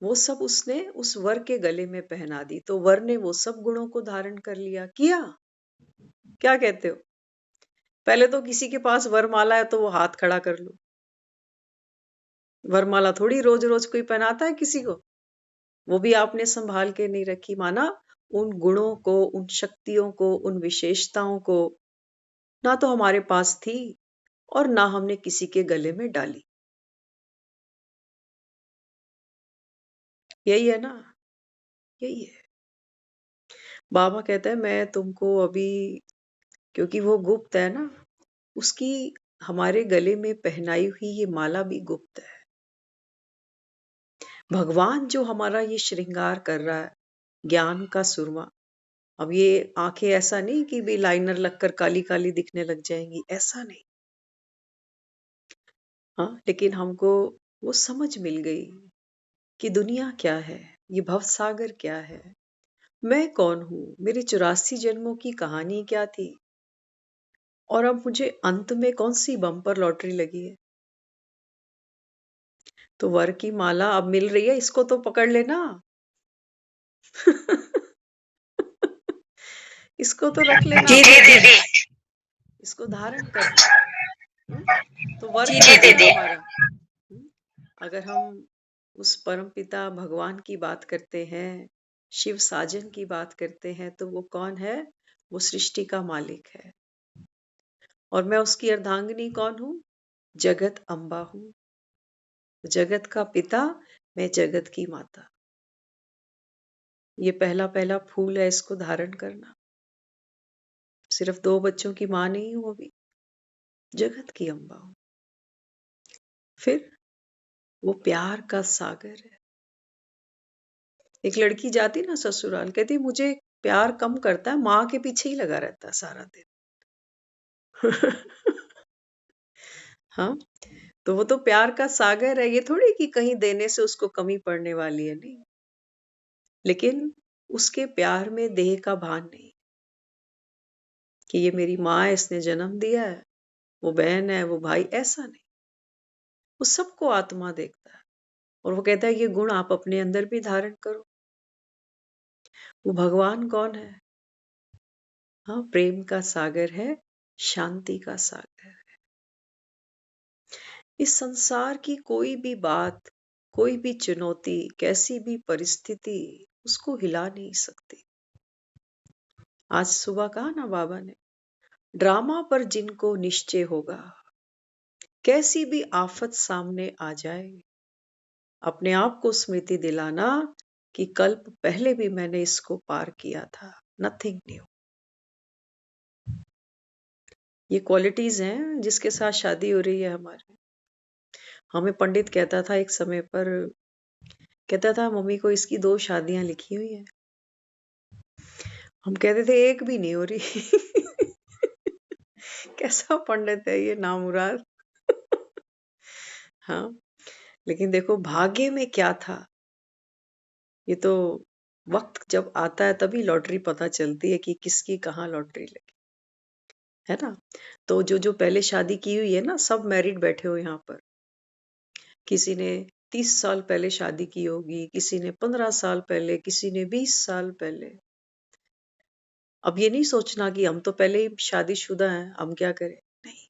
वो सब उसने उस वर के गले में पहना दी। तो वर ने वो सब गुणों को धारण कर लिया। किया? क्या कहते हो? पहले तो किसी के पास वरमाला है तो वो हाथ खड़ा कर लो। वरमाला थोड़ी रोज रोज कोई पहनाता है किसी को। वो भी आपने संभाल के नहीं रखी माना। उन गुणों को, उन शक्तियों को, उन विशेषताओं को ना तो हमारे पास थी और ना हमने किसी के गले में डाली। यही है ना, यही है। बाबा कहता है मैं तुमको अभी, क्योंकि वो गुप्त है ना, उसकी हमारे गले में पहनाई हुई ये माला भी गुप्त है। भगवान जो हमारा ये श्रृंगार कर रहा है, ज्ञान का सुरमा, अब ये आंखें ऐसा नहीं कि भी लाइनर लगकर काली काली दिखने लग जाएंगी, ऐसा नहीं। हाँ, लेकिन हमको वो समझ मिल गई कि दुनिया क्या है, ये भवसागर क्या है, मैं कौन हूँ, मेरे 84 जन्मों की कहानी क्या थी, और अब मुझे अंत में कौन सी बम्पर लॉटरी लगी है। तो वर की माला अब मिल रही है, इसको तो पकड़ लेना। इसको तो रख लेना जी अपने घर, दीदी। इसको धारण करना। हम्म? तो वर जी क्या है दीदी। हमारा? हम्म? अगर हम उस परम पिता भगवान की बात करते हैं, शिव साजन की बात करते हैं, तो वो कौन है? वो सृष्टि का मालिक है। और मैं उसकी अर्धांगिनी कौन हूँ? जगत अम्बा हूँ, जगत का पिता, मैं जगत की माता। ये पहला पहला फूल है, इसको धारण करना। सिर्फ 2 बच्चों की माँ नहीं हूँ अभी, जगत की अम्बा हूँ। फिर वो प्यार का सागर है। एक लड़की जाती ना ससुराल, कहती मुझे प्यार कम करता है, माँ के पीछे ही लगा रहता है सारा दिन। हाँ, तो वो तो प्यार का सागर है, ये थोड़ी कि कहीं देने से उसको कमी पड़ने वाली है, नहीं। लेकिन उसके प्यार में देह का भान नहीं, कि ये मेरी माँ है, इसने जन्म दिया है, वो बहन है, वो भाई, ऐसा नहीं। वो सबको आत्मा देखता है, और वो कहता है ये गुण आप अपने अंदर भी धारण करो। वो भगवान कौन है? हाँ, प्रेम का सागर है, शांति का सागर है। इस संसार की कोई भी बात, कोई भी चुनौती, कैसी भी परिस्थिति उसको हिला नहीं सकती। आज सुबह कहा ना बाबा ने, ड्रामा पर जिनको निश्चय होगा, कैसी भी आफत सामने आ जाए, अपने आप को स्मृति दिलाना कि कल्प पहले भी मैंने इसको पार किया था, नथिंग न्यू। ये क्वालिटीज हैं जिसके साथ शादी हो रही है हमारी। हमें पंडित कहता था एक समय पर, कहता था मम्मी को इसकी 2 शादियां लिखी हुई हैं। हम कहते थे एक भी नहीं हो रही। कैसा पंडित है ये नामुराद। हाँ, लेकिन देखो भाग्य में क्या था, ये तो वक्त जब आता है तभी लॉटरी पता चलती है कि किसकी कहाँ लॉटरी लगी, है ना। तो जो जो पहले शादी की हुई है ना, सब मैरिड बैठे हो यहाँ पर। किसी ने 30 साल पहले शादी की होगी, किसी ने 15 साल पहले, किसी ने 20 साल पहले। अब ये नहीं सोचना कि हम तो पहले ही शादीशुदा हैं, हम क्या करें, नहीं।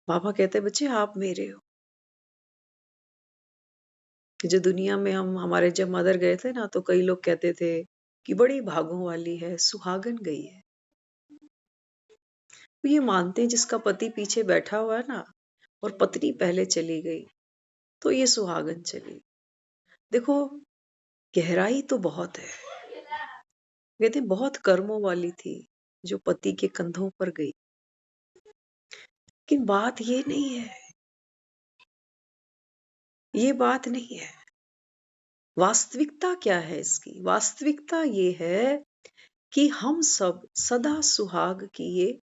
बाबा कहते बच्चे आप मेरे हो। जो दुनिया में हम, हमारे जब मदर गए थे ना, तो कई लोग कहते थे कि बड़ी भागों वाली है, सुहागन गई है। तो ये मानते हैं जिसका पति पीछे बैठा हुआ है ना, और पत्नी पहले चली गई, तो ये सुहागन चली। देखो गहराई तो बहुत है। कहते बहुत कर्मों वाली थी जो पति के कंधों पर गई। लेकिन बात ये नहीं है, ये बात नहीं है। वास्तविकता क्या है इसकी? वास्तविकता ये है कि हम सब सदा सुहाग की ये,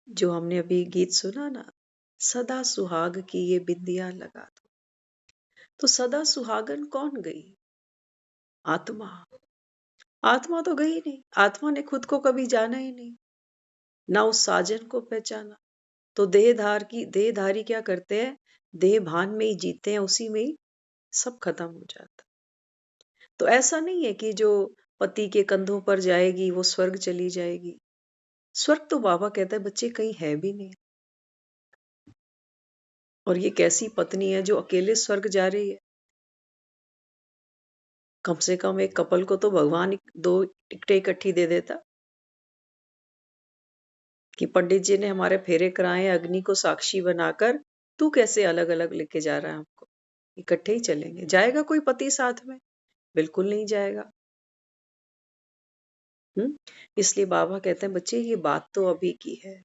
जो हमने अभी गीत सुना ना, सदा सुहाग की ये बिंदिया लगा दो। तो सदा सुहागन कौन गई? आत्मा। आत्मा तो गई नहीं, आत्मा ने खुद को कभी जाना ही नहीं, ना उस साजन को पहचाना। तो देहधारी क्या करते हैं? देह भान में ही जीते हैं, उसी में ही सब खत्म हो जाता। तो ऐसा नहीं है कि जो पति के कंधों पर जाएगी वो स्वर्ग चली जाएगी। स्वर्ग तो बाबा कहता है बच्चे कहीं है भी नहीं। और ये कैसी पत्नी है जो अकेले स्वर्ग जा रही है? कम से कम एक कपल को तो भगवान 2 टिकटें इकट्ठी दे देता, कि पंडित जी ने हमारे फेरे कराए, अग्नि को साक्षी बनाकर, तू कैसे अलग अलग लेके जा रहा है हमको, इकट्ठे ही चलेंगे। जाएगा कोई पति साथ में? बिल्कुल नहीं जाएगा। इसलिए बाबा कहते हैं बच्चे ये बात तो अभी की है,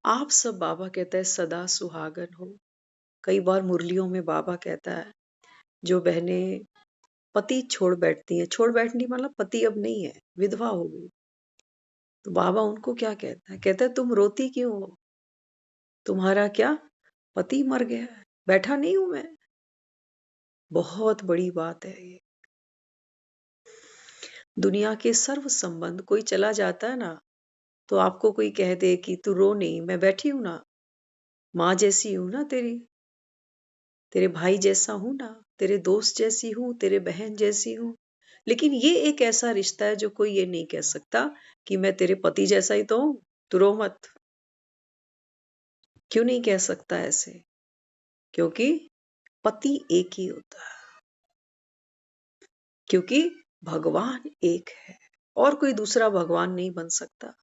आप सब, बाबा कहता है, सदा सुहागन हो। कई बार मुरलियों में बाबा कहता है, जो बहनें पति छोड़ बैठती हैं, छोड़ बैठनी मतलब पति अब नहीं है, विधवा हो गई, तो बाबा उनको क्या कहता है? कहता है तुम रोती क्यों हो? तुम्हारा क्या पति मर गया है, बैठा नहीं हूं मैं। बहुत बड़ी बात है ये। दुनिया के सर्व संबंध, कोई चला जाता है ना, तो आपको कोई कह दे कि तू रो नहीं, मैं बैठी हूं ना, माँ जैसी हूं ना तेरी, तेरे भाई जैसा हूं ना, तेरे दोस्त जैसी हूं, तेरे बहन जैसी हूं। लेकिन ये एक ऐसा रिश्ता है जो कोई ये नहीं कह सकता कि मैं तेरे पति जैसा ही तो हूं, तू रो मत। क्यों नहीं कह सकता ऐसे? क्योंकि पति एक ही होता है, क्योंकि भगवान एक है और कोई दूसरा भगवान नहीं बन सकता।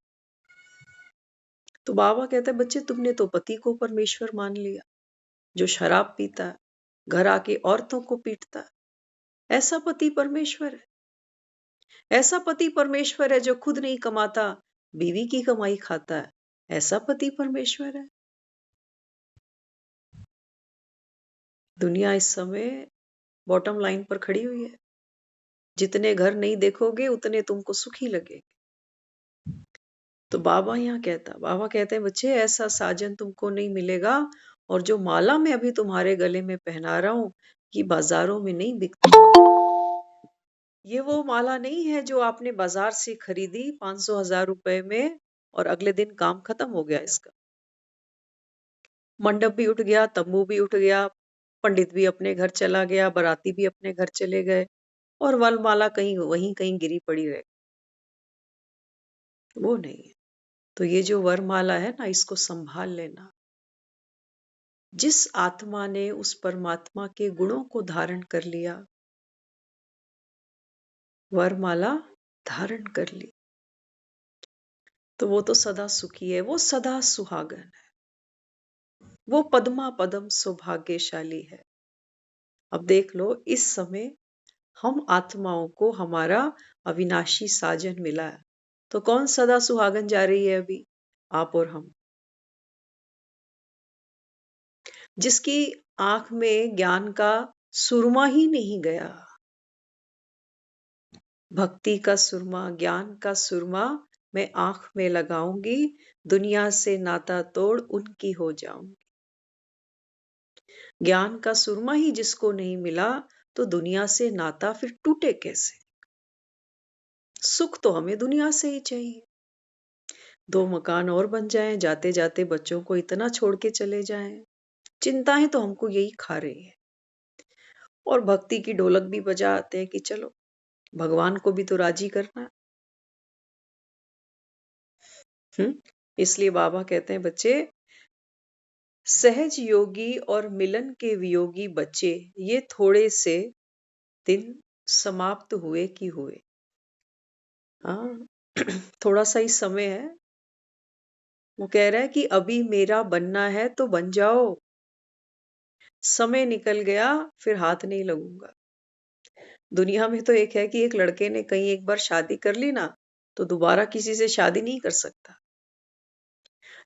तो बाबा कहता है, बच्चे तुमने तो पति को परमेश्वर मान लिया, जो शराब पीता है, घर आके औरतों को पीटता है, ऐसा पति परमेश्वर है। ऐसा पति परमेश्वर है जो खुद नहीं कमाता, बीवी की कमाई खाता है, ऐसा पति परमेश्वर है। दुनिया इस समय बॉटम लाइन पर खड़ी हुई है। जितने घर नहीं देखोगे उतने तुमको सुखी लगेंगे। तो बाबा कहते हैं, बच्चे ऐसा साजन तुमको नहीं मिलेगा, और जो माला मैं अभी तुम्हारे गले में पहना रहा हूं, ये बाजारों में नहीं बिकती। ये वो माला नहीं है जो आपने बाजार से खरीदी 500,000 रुपए में और अगले दिन काम खत्म हो गया इसका। मंडप भी उठ गया, तंबू भी उठ गया, पंडित भी अपने घर चला गया, बाराती भी अपने घर चले गए, और वरमाला कहीं वहीं कहीं गिरी पड़ी रहे। वो नहीं है। तो ये जो वरमाला है ना, इसको संभाल लेना। जिस आत्मा ने उस परमात्मा के गुणों को धारण कर लिया, वरमाला धारण कर ली, तो वो तो सदा सुखी है, वो सदा सुहागन है, वो पद्मा पदम सौभाग्यशाली है। अब देख लो, इस समय हम आत्माओं को हमारा अविनाशी साजन मिला है, तो कौन सदा सुहागन जा रही है अभी? आप और हम। जिसकी आंख में ज्ञान का सुरमा ही नहीं गया, भक्ति का सुरमा, ज्ञान का सुरमा मैं आंख में लगाऊंगी, दुनिया से नाता तोड़ उनकी हो जाऊंगी। ज्ञान का सुरमा ही जिसको नहीं मिला, तो दुनिया से नाता फिर टूटे कैसे? सुख तो हमें दुनिया से ही चाहिए। 2 मकान और बन जाएं, जाते जाते बच्चों को इतना छोड़ के चले जाएं। चिंताएं तो हमको यही खा रही है, और भक्ति की ढोलक भी बजाते हैं कि चलो भगवान को भी तो राजी करना है। इसलिए बाबा कहते हैं, बच्चे सहज योगी और मिलन के वियोगी बच्चे, ये थोड़े से दिन समाप्त हुए कि हुए। हाँ, थोड़ा सा ही समय है। वो कह रहा है कि अभी मेरा बनना है तो बन जाओ, समय निकल गया फिर हाथ नहीं लगूंगा। दुनिया में तो एक है कि एक लड़के ने कहीं एक बार शादी कर ली ना, तो दोबारा किसी से शादी नहीं कर सकता।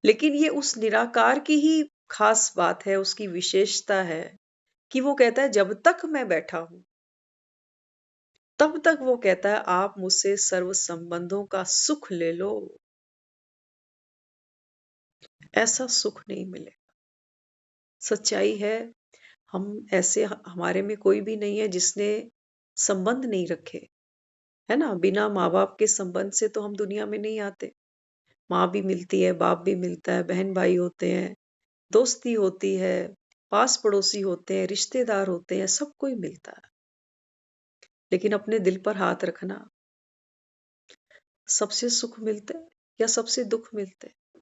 लेकिन ये उस निराकार की ही खास बात है, उसकी विशेषता है कि वो कहता है जब तक मैं बैठा हूं, तब तक वो कहता है आप मुझसे सर्व संबंधों का सुख ले लो। ऐसा सुख नहीं मिलेगा। सच्चाई है, हम ऐसे, हमारे में कोई भी नहीं है जिसने संबंध नहीं रखे, है ना। बिना माँ बाप के संबंध से तो हम दुनिया में नहीं आते। माँ भी मिलती है, बाप भी मिलता है, बहन भाई होते हैं, दोस्ती होती है, पास पड़ोसी होते हैं, रिश्तेदार होते हैं, सब कोई मिलता है। लेकिन अपने दिल पर हाथ रखना, सबसे सुख मिलते हैं या सबसे दुख मिलते हैं?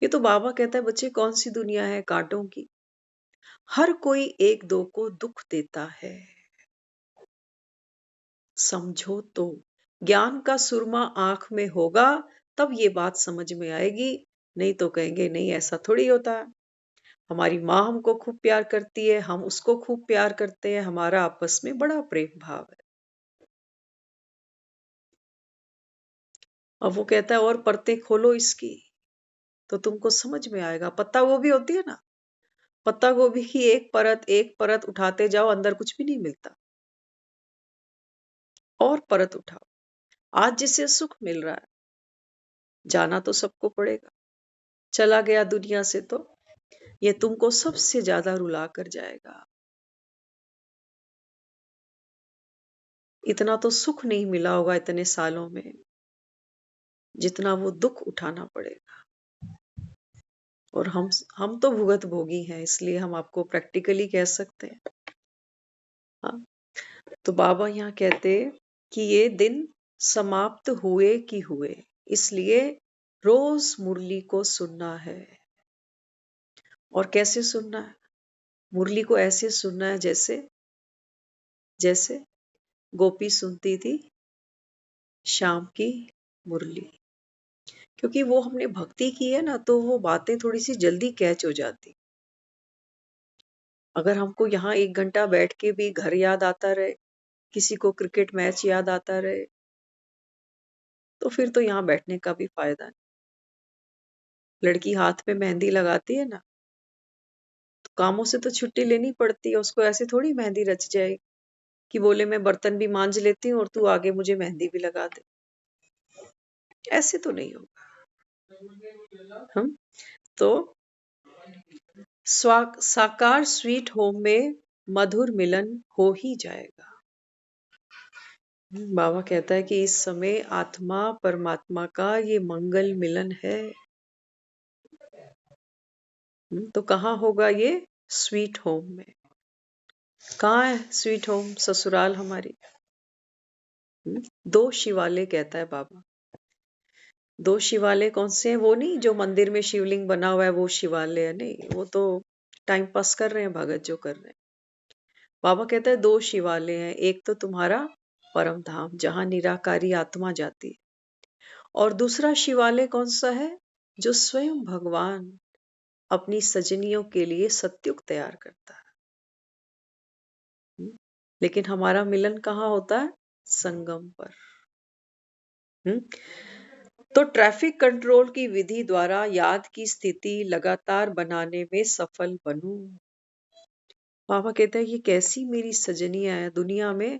ये तो बाबा कहता है, बच्चे कौन सी दुनिया है कांटों की, हर कोई एक दो को दुख देता है। समझो तो, ज्ञान का सुरमा आंख में होगा तब ये बात समझ में आएगी, नहीं तो कहेंगे नहीं ऐसा थोड़ी होता है। हमारी माँ हमको खूब प्यार करती है, हम उसको खूब प्यार करते हैं, हमारा आपस में बड़ा प्रेम भाव है। अब वो कहता है और परतें खोलो इसकी, तो तुमको समझ में आएगा। पत्ता गोभी होती है ना, पत्ता गोभी की एक परत उठाते जाओ, अंदर कुछ भी नहीं मिलता। और परत उठाओ। आज जिसे सुख मिल रहा है, जाना तो सबको पड़ेगा। चला गया दुनिया से तो ये तुमको सबसे ज्यादा रुला कर जाएगा। इतना तो सुख नहीं मिला होगा इतने सालों में, जितना वो दुख उठाना पड़ेगा। और हम तो भुगत भोगी हैं, इसलिए हम आपको प्रैक्टिकली कह सकते हैं। हाँ, तो बाबा यहाँ कहते कि ये दिन समाप्त हुए कि हुए, इसलिए रोज मुरली को सुनना है। और कैसे सुनना है? मुरली को ऐसे सुनना है जैसे जैसे गोपी सुनती थी शाम की मुरली। क्योंकि वो हमने भक्ति की है ना, तो वो बातें थोड़ी सी जल्दी कैच हो जाती। अगर हमको यहाँ 1 घंटा बैठ के भी घर याद आता रहे, किसी को क्रिकेट मैच याद आता रहे, तो फिर तो यहाँ बैठने का भी फायदा नहीं। लड़की हाथ में मेहंदी लगाती है ना, तो कामों से तो छुट्टी लेनी पड़ती है, उसको ऐसे थोड़ी मेहंदी रच जाएगी कि बोले मैं बर्तन भी मांज लेती हूँ और तू आगे मुझे मेहंदी भी लगा दे। ऐसे तो नहीं होगा। हम तो साकार स्वीट होम में मधुर मिलन हो ही जाएगा। बाबा कहता है कि इस समय आत्मा परमात्मा का ये मंगल मिलन है। तो कहाँ होगा ये? स्वीट होम में। कहाँ है स्वीट होम? ससुराल हमारी। 2 शिवालय कहता है बाबा। 2 शिवालय कौन से हैं? वो नहीं जो मंदिर में शिवलिंग बना हुआ है, वो शिवालय नहीं, वो तो टाइम पास कर रहे हैं भगत जो कर रहे हैं। बाबा कहता है 2 शिवालय हैं, एक तो तुम्हारा परम धाम जहां निराकारी आत्मा जाती है, और दूसरा शिवालय कौन सा है? जो स्वयं भगवान अपनी सजनियों के लिए सत्युग तैयार करता है। लेकिन हमारा मिलन कहाँ होता है? संगम पर। तो ट्रैफिक कंट्रोल की विधि द्वारा याद की स्थिति लगातार बनाने में सफल बनूं। बाबा कहता है ये कैसी मेरी सजनियां है दुनिया में।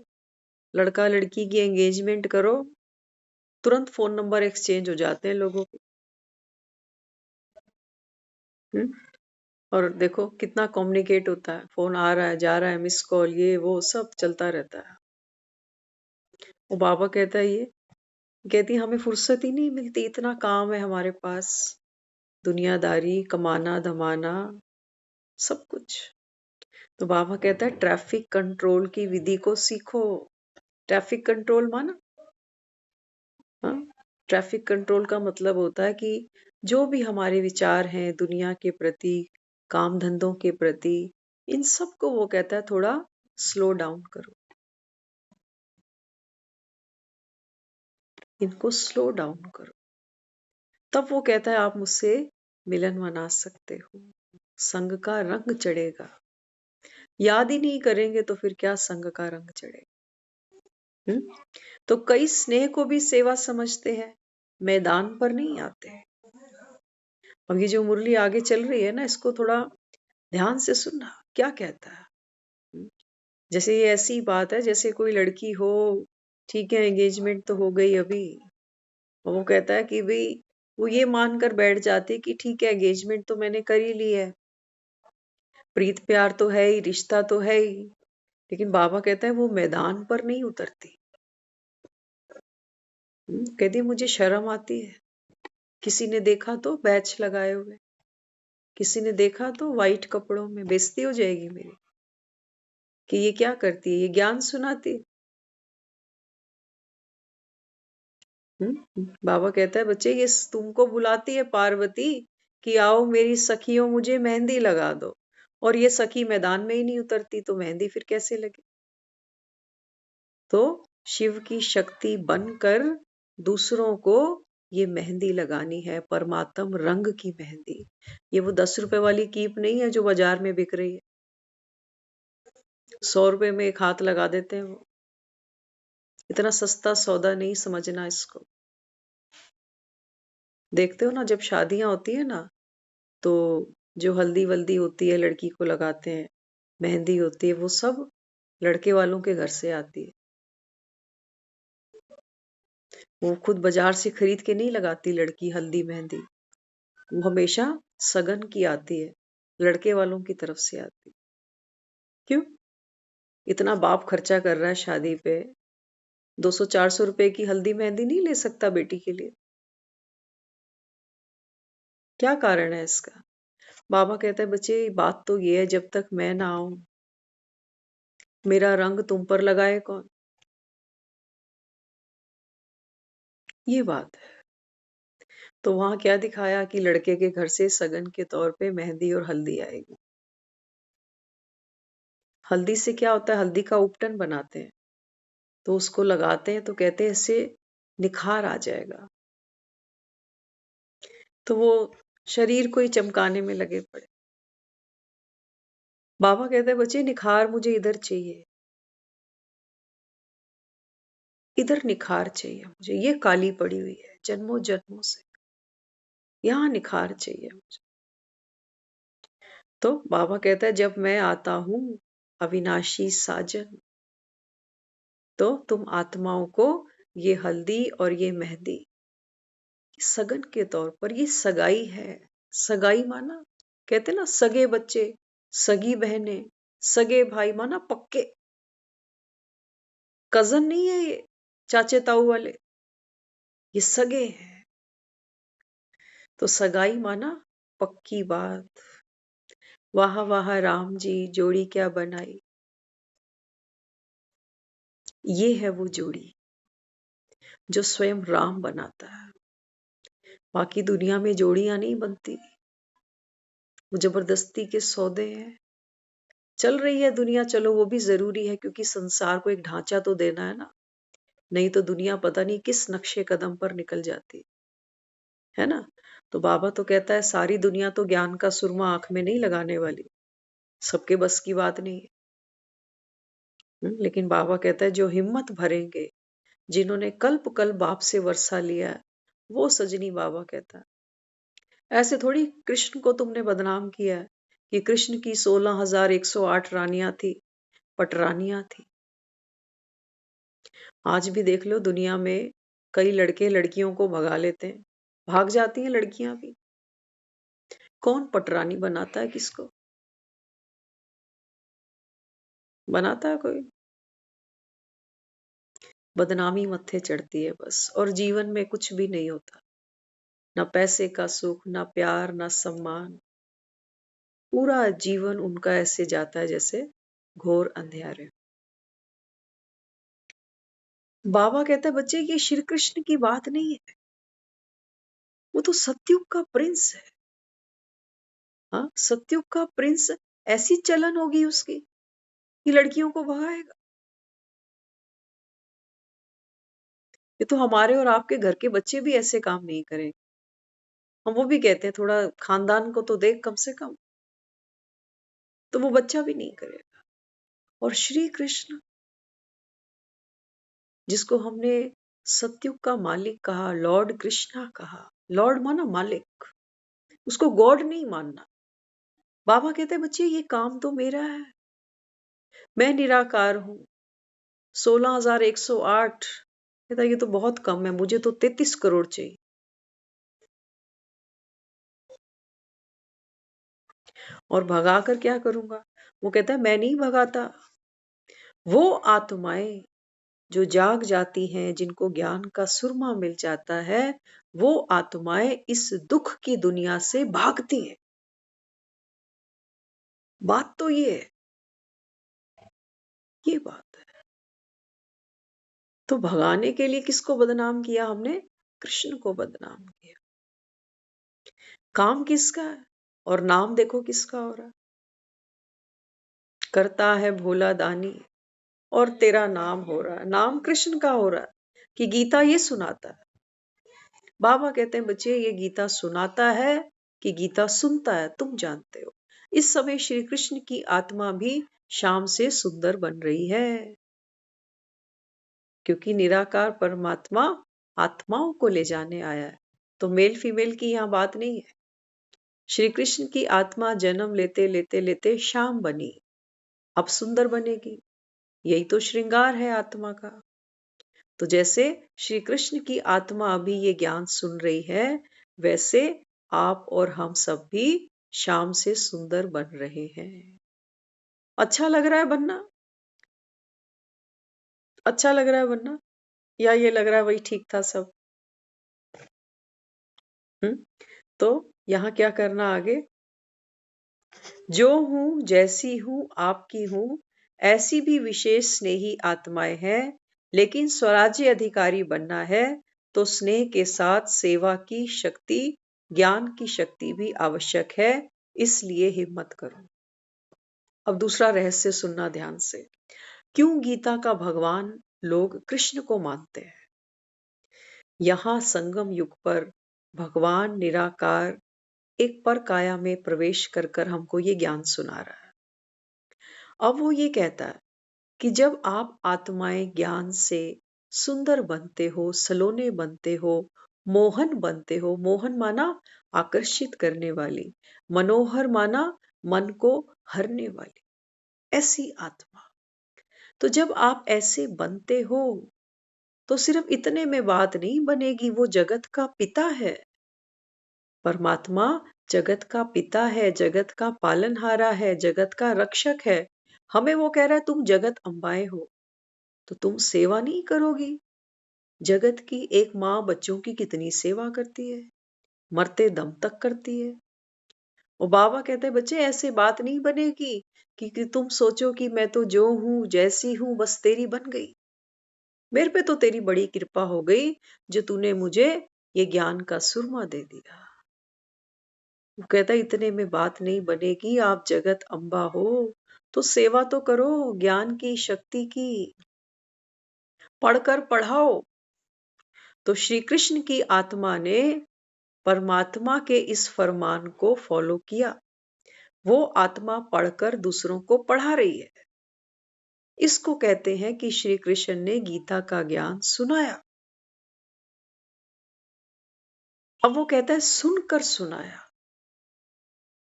लड़का लड़की की एंगेजमेंट करो, तुरंत फोन नंबर एक्सचेंज हो जाते हैं लोगों के। और देखो कितना कम्युनिकेट होता है, फोन आ रहा है जा रहा है, मिस कॉल, ये वो सब चलता रहता है। वो बाबा कहता है ये कहती हमें फुर्सत ही नहीं मिलती, इतना काम है हमारे पास, दुनियादारी, कमाना धमाना सब कुछ। तो बाबा कहता है ट्रैफिक कंट्रोल की विधि को सीखो। ट्रैफिक कंट्रोल माना, हाँ, ट्रैफिक कंट्रोल का मतलब होता है कि जो भी हमारे विचार हैं दुनिया के प्रति, काम धंधों के प्रति, इन सब को वो कहता है थोड़ा स्लो डाउन करो, इनको स्लो डाउन करो। तब वो कहता है आप मुझसे मिलन मना सकते हो, संग का रंग चढ़ेगा। याद ही नहीं करेंगे तो फिर क्या संग का रंग चढ़ेगा। तो कई स्नेह को भी सेवा समझते हैं, मैदान पर नहीं आते। अब ये जो मुरली आगे चल रही है ना, इसको थोड़ा ध्यान से सुनना क्या कहता है। जैसे ये ऐसी बात है जैसे कोई लड़की हो, ठीक है एंगेजमेंट तो हो गई अभी, और वो कहता है कि भाई वो ये मानकर बैठ जाती कि ठीक है एंगेजमेंट तो मैंने कर ही ली है, प्रीत प्यार तो है ही, रिश्ता तो है ही। लेकिन बाबा कहता है वो मैदान पर नहीं उतरती। कहती मुझे शर्म आती है, किसी ने देखा तो बैच लगाए हुए, किसी ने देखा तो वाइट कपड़ों में, बेइज्जती हो जाएगी मेरी कि ये क्या करती है, ये ज्ञान सुनाती है। बाबा कहता है बच्चे ये तुमको बुलाती है पार्वती कि आओ मेरी सखियों मुझे मेहंदी लगा दो, और ये सखी मैदान में ही नहीं उतरती तो मेहंदी फिर कैसे लगे। तो शिव की शक्ति बनकर दूसरों को ये मेहंदी लगानी है, परमात्म रंग की मेहंदी। ये वो 10 रुपए वाली कीप नहीं है जो बाजार में बिक रही है, 100 रुपए में एक हाथ लगा देते हैं वो। इतना सस्ता सौदा नहीं समझना इसको। देखते हो ना, जब शादियां होती है ना, तो जो हल्दी वल्दी होती है लड़की को लगाते हैं, मेहंदी होती है, वो सब लड़के वालों के घर से आती है। वो खुद बाजार से खरीद के नहीं लगाती लड़की हल्दी मेहंदी, वो हमेशा सगन की आती है, लड़के वालों की तरफ से आती है। क्यों? इतना बाप खर्चा कर रहा है शादी पे, 200-400 रुपए की हल्दी मेहंदी नहीं ले सकता बेटी के लिए? क्या कारण है इसका? बाबा कहता है बच्चे बात तो ये है, जब तक मैं ना आऊं मेरा रंग तुम पर लगाए कौन? ये बात है। तो वहां क्या दिखाया कि लड़के के घर से सगन के तौर पे मेहंदी और हल्दी आएगी। हल्दी से क्या होता है, हल्दी का उपटन बनाते हैं, तो उसको लगाते हैं तो कहते हैं इससे निखार आ जाएगा। तो वो शरीर को ही चमकाने में लगे पड़े। बाबा कहते हैं बच्चे निखार मुझे इधर चाहिए, इधर निखार चाहिए मुझे, ये काली पड़ी हुई है जन्मों जन्मों से, यहाँ निखार चाहिए मुझे। तो बाबा कहता है जब मैं आता हूं अविनाशी साजन, तो तुम आत्माओं को ये हल्दी और ये मेहंदी सगन के तौर पर, ये सगाई है। सगाई माना, कहते ना सगे बच्चे, सगी बहनें, सगे भाई माना पक्के, कजन नहीं है ये चाचे ताऊ वाले, ये सगे हैं। तो सगाई माना पक्की बात। वाह वाह राम जी जोड़ी क्या बनाई, ये है वो जोड़ी जो स्वयं राम बनाता है। बाकी दुनिया में जोड़ियां नहीं बनती, वो जबरदस्ती के सौदे हैं। चल रही है दुनिया, चलो वो भी जरूरी है, क्योंकि संसार को एक ढांचा तो देना है ना, नहीं तो दुनिया पता नहीं किस नक्शे कदम पर निकल जाती है ना। तो बाबा तो कहता है सारी दुनिया तो ज्ञान का सुरमा आंख में नहीं लगाने वाली, सबके बस की बात नहीं है। लेकिन बाबा कहता है जो हिम्मत भरेंगे, जिन्होंने कल्प कल्प बाप से वर्षा लिया है, वो सजनी, बाबा कहता है। ऐसे थोड़ी कृष्ण को तुमने बदनाम किया है कि कृष्ण की 16,108 रानियां थी, पटरानियां थी। आज भी देख लो दुनिया में कई लड़के लड़कियों को भगा लेते हैं, भाग जाती हैं लड़कियां भी। कौन पटरानी बनाता है किसको? बनाता है कोई? बदनामी मत्थे चढ़ती है बस, और जीवन में कुछ भी नहीं होता, ना पैसे का सुख, ना प्यार, ना सम्मान। पूरा जीवन उनका ऐसे जाता है जैसे घोर अंधेरे। बाबा कहता है बच्चे ये श्री कृष्ण की बात नहीं है, वो तो सतयुग का प्रिंस है। हाँ, सतयुग का प्रिंस, ऐसी चलन होगी उसकी कि लड़कियों को भगाएगा। ये तो हमारे और आपके घर के बच्चे भी ऐसे काम नहीं करेंगे। हम वो भी कहते हैं थोड़ा खानदान को तो देख कम से कम, तो वो बच्चा भी नहीं करेगा। और श्री कृष्ण जिसको हमने सतयुग का मालिक कहा, लॉर्ड कृष्णा कहा, लॉर्ड माना मालिक, उसको गॉड नहीं मानना। बाबा कहते हैं बच्चे ये काम तो मेरा है, मैं निराकार हूं। 16,108, कहता ये तो बहुत कम है, मुझे तो 33 करोड़ चाहिए। और भगा कर क्या करूंगा? वो कहता है मैं नहीं भगाता, वो आत्माएं जो जाग जाती हैं, जिनको ज्ञान का सुरमा मिल जाता है, वो आत्माएं इस दुख की दुनिया से भागती हैं। बात तो ये है, ये बात है। तो भगाने के लिए किसको बदनाम किया हमने? कृष्ण को बदनाम किया। काम किसका है और नाम देखो किसका हो रहा है। करता है भोला दानी और तेरा नाम हो रहा है, नाम कृष्ण का हो रहा है कि गीता ये सुनाता है। बाबा कहते हैं बच्चे ये गीता सुनाता है कि गीता सुनता है, तुम जानते हो। इस समय श्री कृष्ण की आत्मा भी शाम से सुंदर बन रही है, क्योंकि निराकार परमात्मा आत्माओं को ले जाने आया है। तो मेल फीमेल की यहाँ बात नहीं है। श्री कृष्ण की आत्मा जन्म लेते लेते लेते श्याम बनी, अब सुंदर बनेगी। यही तो श्रृंगार है आत्मा का। तो जैसे श्री कृष्ण की आत्मा अभी ये ज्ञान सुन रही है, वैसे आप और हम सब भी शाम से सुंदर बन रहे हैं। अच्छा लग रहा है बनना? अच्छा लग रहा है बनना, या ये लग रहा है वही ठीक था सब? तो यहाँ क्या करना आगे? जो हूं जैसी हूं आपकी हूं, ऐसी भी विशेष स्नेही आत्माएं हैं, लेकिन स्वराज्य अधिकारी बनना है तो स्नेह के साथ सेवा की शक्ति, ज्ञान की शक्ति भी आवश्यक है, इसलिए हिम्मत करो। अब दूसरा रहस्य सुनना ध्यान से। क्यों गीता का भगवान लोग कृष्ण को मानते हैं? यहाँ संगम युग पर भगवान निराकार एक पर काया में प्रवेश कर कर हमको ये ज्ञान सुना रहा है। अब वो ये कहता है कि जब आप आत्माएं ज्ञान से सुंदर बनते हो, सलोने बनते हो, मोहन बनते हो, मोहन माना आकर्षित करने वाली, मनोहर माना मन को हरने वाली, ऐसी आत्मा। तो जब आप ऐसे बनते हो तो सिर्फ इतने में बात नहीं बनेगी, वो जगत का पिता है। परमात्मा जगत का पिता है, जगत का पालनहारा है, जगत का रक्षक है। हमें वो कह रहा है तुम जगत अम्बाएं हो, तो तुम सेवा नहीं करोगी? जगत की एक माँ बच्चों की कितनी सेवा करती है, मरते दम तक करती है। और बाबा कहते हैं बच्चे ऐसे बात नहीं बनेगी कि तुम सोचो कि मैं तो जो हूं जैसी हूं बस तेरी बन गई। मेरे पे तो तेरी बड़ी कृपा हो गई जो तूने मुझे ये ज्ञान का सुरमा दे दिया। वो कहता है इतने में बात नहीं बनेगी, आप जगत अम्बा हो तो सेवा तो करो ज्ञान की शक्ति की, पढ़कर पढ़ाओ। तो श्री कृष्ण की आत्मा ने परमात्मा के इस फरमान को फॉलो किया। वो आत्मा पढ़कर दूसरों को पढ़ा रही है। इसको कहते हैं कि श्री कृष्ण ने गीता का ज्ञान सुनाया। अब वो कहता है सुनकर सुनाया,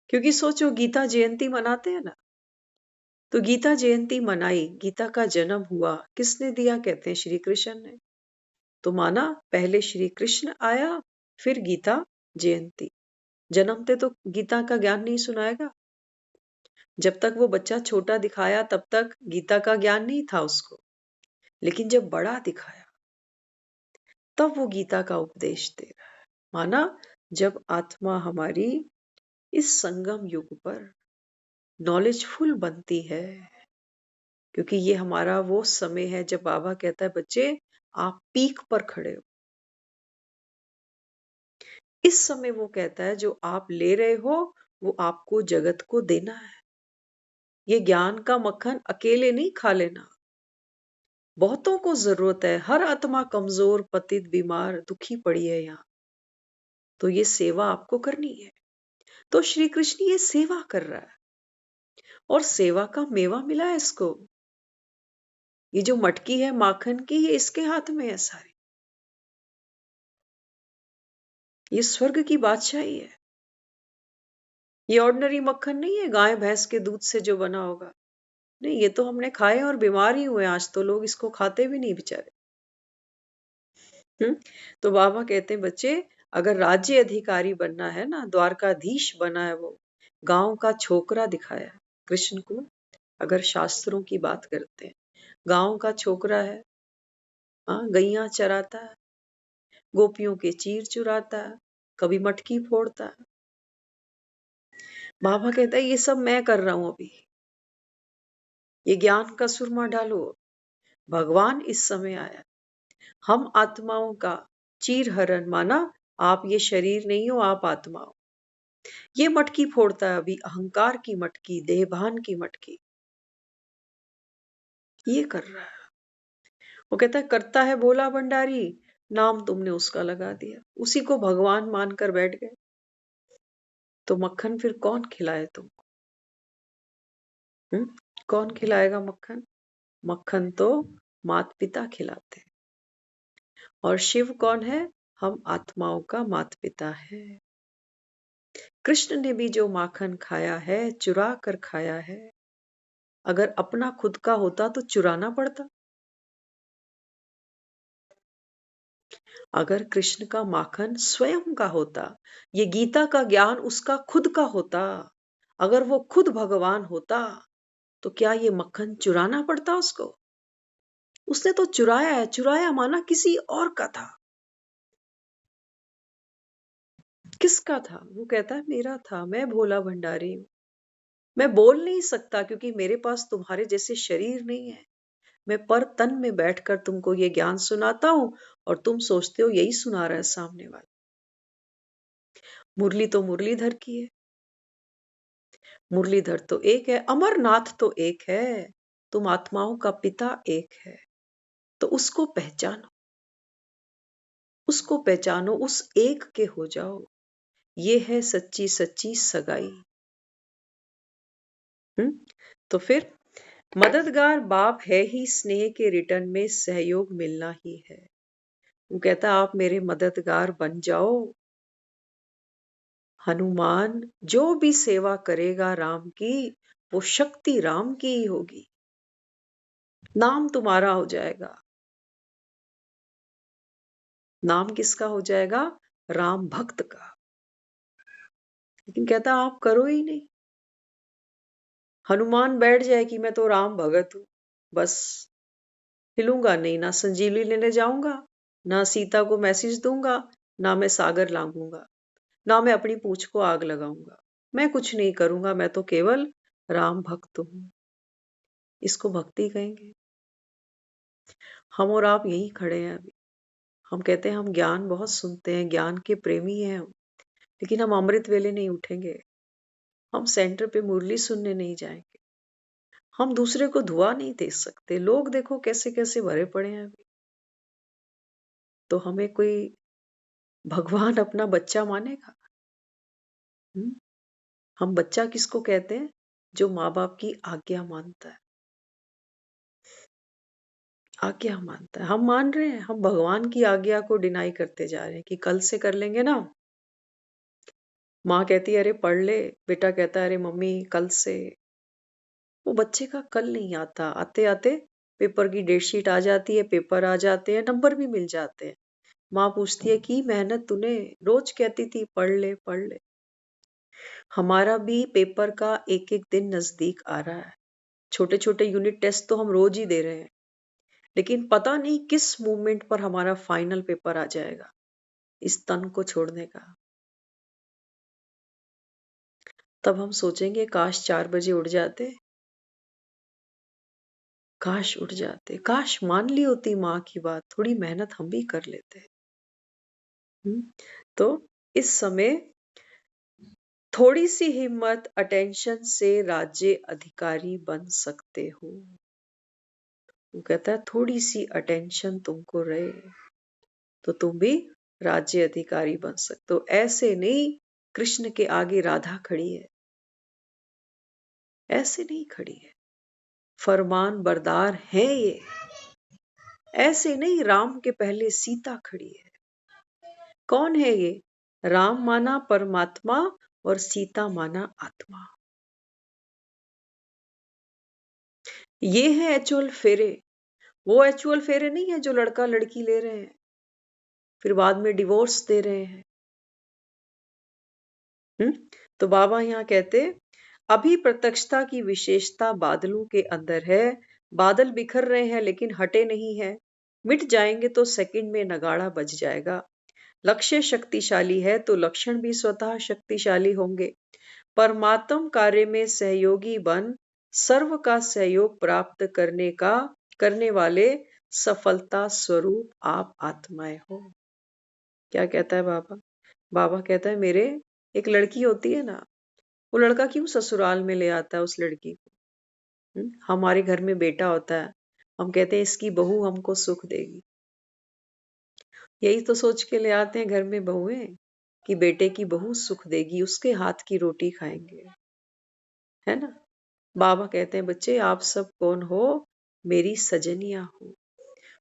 क्योंकि सोचो गीता जयंती मनाते हैं ना, तो गीता जयंती मनाई, गीता का जन्म हुआ, किसने दिया? कहते हैं श्री कृष्ण ने। तो माना पहले श्री कृष्ण आया, फिर गीता जयंती। जन्मते तो गीता का ज्ञान नहीं सुनाएगा। जब तक वो बच्चा छोटा दिखाया तब तक गीता का ज्ञान नहीं था उसको, लेकिन जब बड़ा दिखाया तब वो गीता का उपदेश दे रहा है। माना जब आत्मा हमारी इस संगम युग पर नॉलेजफुल बनती है, क्योंकि ये हमारा वो समय है जब बाबा कहता है बच्चे आप पीक पर खड़े हो। इस समय वो कहता है जो आप ले रहे हो वो आपको जगत को देना है। ये ज्ञान का मक्खन अकेले नहीं खा लेना, बहुतों को जरूरत है। हर आत्मा कमजोर, पतित, बीमार, दुखी पड़ी है यहाँ, तो ये सेवा आपको करनी है। तो श्री कृष्ण ये सेवा कर रहा है और सेवा का मेवा मिला है इसको। ये जो मटकी है माखन की, ये इसके हाथ में है सारी। ये स्वर्ग की बादशाही है। ये ऑर्डिनरी मक्खन नहीं है गाय भैंस के दूध से जो बना होगा। नहीं, ये तो हमने खाए और बीमार ही हुए। आज तो लोग इसको खाते भी नहीं बेचारे। तो बाबा कहते हैं बच्चे अगर राज्य अधिकारी बनना है ना, द्वारकाधीश बना है वो, गांव का छोकरा दिखाया कृष्ण को। अगर शास्त्रों की बात करते हैं, गांव का छोकरा है, हाँ, गैया चराता है, गोपियों के चीर चुराता है, कभी मटकी फोड़ता है। बाबा कहता है ये सब मैं कर रहा हूं अभी, ये ज्ञान का सुरमा डालो। भगवान इस समय आया, हम आत्माओं का चीर हरण। माना आप ये शरीर नहीं हो, आप आत्मा हो। ये मटकी फोड़ता है अभी, अहंकार की मटकी, देहभान की मटकी, ये कर रहा है। वो कहता है करता है भोला भंडारी, नाम तुमने उसका लगा दिया, उसी को भगवान मानकर बैठ गए। तो मक्खन फिर कौन खिलाए तुमको? कौन खिलाएगा मक्खन? मक्खन तो माता पिता खिलाते हैं। और शिव कौन है? हम आत्माओं का माता पिता है। कृष्ण ने भी जो माखन खाया है चुरा कर खाया है। अगर अपना खुद का होता तो चुराना पड़ता। अगर कृष्ण का माखन स्वयं का होता, ये गीता का ज्ञान उसका खुद का होता, अगर वो खुद भगवान होता तो क्या ये मक्खन चुराना पड़ता उसको? उसने तो चुराया है। चुराया माना किसी और का था। किसका था? वो कहता है मेरा था, मैं भोला भंडारी हूं। मैं बोल नहीं सकता क्योंकि मेरे पास तुम्हारे जैसे शरीर नहीं है। मैं पर तन में बैठकर तुमको ये ज्ञान सुनाता हूं और तुम सोचते हो यही सुना रहा है सामने वाला। मुरली तो मुरलीधर की है। मुरलीधर तो एक है, अमरनाथ तो एक है, तुम आत्माओं का पिता एक है। तो उसको पहचानो, उसको पहचानो, उस एक के हो जाओ। ये है सच्ची सच्ची सगाई। तो फिर मददगार बाप है ही, स्नेह के रिटर्न में सहयोग मिलना ही है। वो कहता आप मेरे मददगार बन जाओ। हनुमान जो भी सेवा करेगा राम की, वो शक्ति राम की ही होगी। नाम तुम्हारा हो जाएगा। नाम किसका हो जाएगा? राम भक्त का। लेकिन कहता आप करो ही नहीं। हनुमान बैठ जाए कि मैं तो राम भगत हूं, बस हिलूंगा नहीं, ना संजीवनी लेने जाऊंगा, ना सीता को मैसेज दूंगा, ना मैं सागर लांघूंगा, ना मैं अपनी पूंछ को आग लगाऊंगा। मैं कुछ नहीं करूंगा, मैं तो केवल राम भक्त हूं। इसको भक्ति कहेंगे। हम और आप यहीं खड़े हैं अभी। हम कहते हैं हम ज्ञान बहुत सुनते हैं, ज्ञान के प्रेमी हैं हम, लेकिन हम अमृत वेले नहीं उठेंगे। हम सेंटर पे मुरली सुनने नहीं जाएंगे। हम दूसरे को धुआं नहीं दे सकते। लोग देखो कैसे कैसे भरे पड़े हैं अभी। तो हमें कोई भगवान अपना बच्चा मानेगा? हम्म? हम बच्चा किसको कहते हैं? जो माँ बाप की आज्ञा मानता है। आज्ञा मानता है। हम मान रहे हैं, हम भगवान की आज्ञा को डिनाई करते जा रहे हैं कि कल से कर लेंगे ना। माँ कहती है अरे पढ़ ले, बेटा कहता है अरे मम्मी कल से। वो बच्चे का कल नहीं आता। आते आते पेपर की डेटशीट आ जाती है, पेपर आ जाते हैं, नंबर भी मिल जाते हैं। माँ पूछती है कि मेहनत तूने, रोज कहती थी पढ़ ले पढ़ ले। हमारा भी पेपर का एक एक दिन नजदीक आ रहा है। छोटे छोटे यूनिट टेस्ट तो हम रोज ही दे रहे हैं, लेकिन पता नहीं किस मूवमेंट पर हमारा फाइनल पेपर आ जाएगा इस तन को छोड़ने का। तब हम सोचेंगे काश 4 बजे उठ जाते, काश उठ जाते, काश मान ली होती माँ की बात, थोड़ी मेहनत हम भी कर लेते। तो इस समय थोड़ी सी हिम्मत, अटेंशन से राज्य अधिकारी बन सकते हो। वो कहता है थोड़ी सी अटेंशन तुमको रहे तो तुम भी राज्य अधिकारी बन सकते हो। ऐसे नहीं कृष्ण के आगे राधा खड़ी है, ऐसे नहीं खड़ी है। फरमान बरदार है ये। ऐसे नहीं राम के पहले सीता खड़ी है। कौन है ये? राम माना परमात्मा और सीता माना आत्मा। ये है एचुअल फेरे। वो एचुअल फेरे नहीं है जो लड़का लड़की ले रहे हैं फिर बाद में डिवोर्स दे रहे हैं। तो बाबा यहाँ कहते अभी प्रत्यक्षता की विशेषता बादलों के अंदर है। बादल बिखर रहे हैं लेकिन हटे नहीं है। मिट जाएंगे तो सेकंड में नगाड़ा बज जाएगा। लक्ष्य शक्तिशाली है तो लक्षण भी स्वतः शक्तिशाली होंगे। परमात्म कार्य में सहयोगी बन सर्व का सहयोग प्राप्त करने वाले सफलता स्वरूप आप आत्माएं हो। क्या कहता है बाबा? बाबा कहता है मेरे एक लड़की होती है ना, वो लड़का क्यों ससुराल में ले आता है उस लड़की को? हमारे घर में बेटा होता है, हम कहते हैं इसकी बहू हमको सुख देगी। यही तो सोच के ले आते हैं घर में बहुएं कि बेटे की बहू सुख देगी, उसके हाथ की रोटी खाएंगे, है ना। बाबा कहते हैं बच्चे आप सब कौन हो? मेरी सजनिया हो।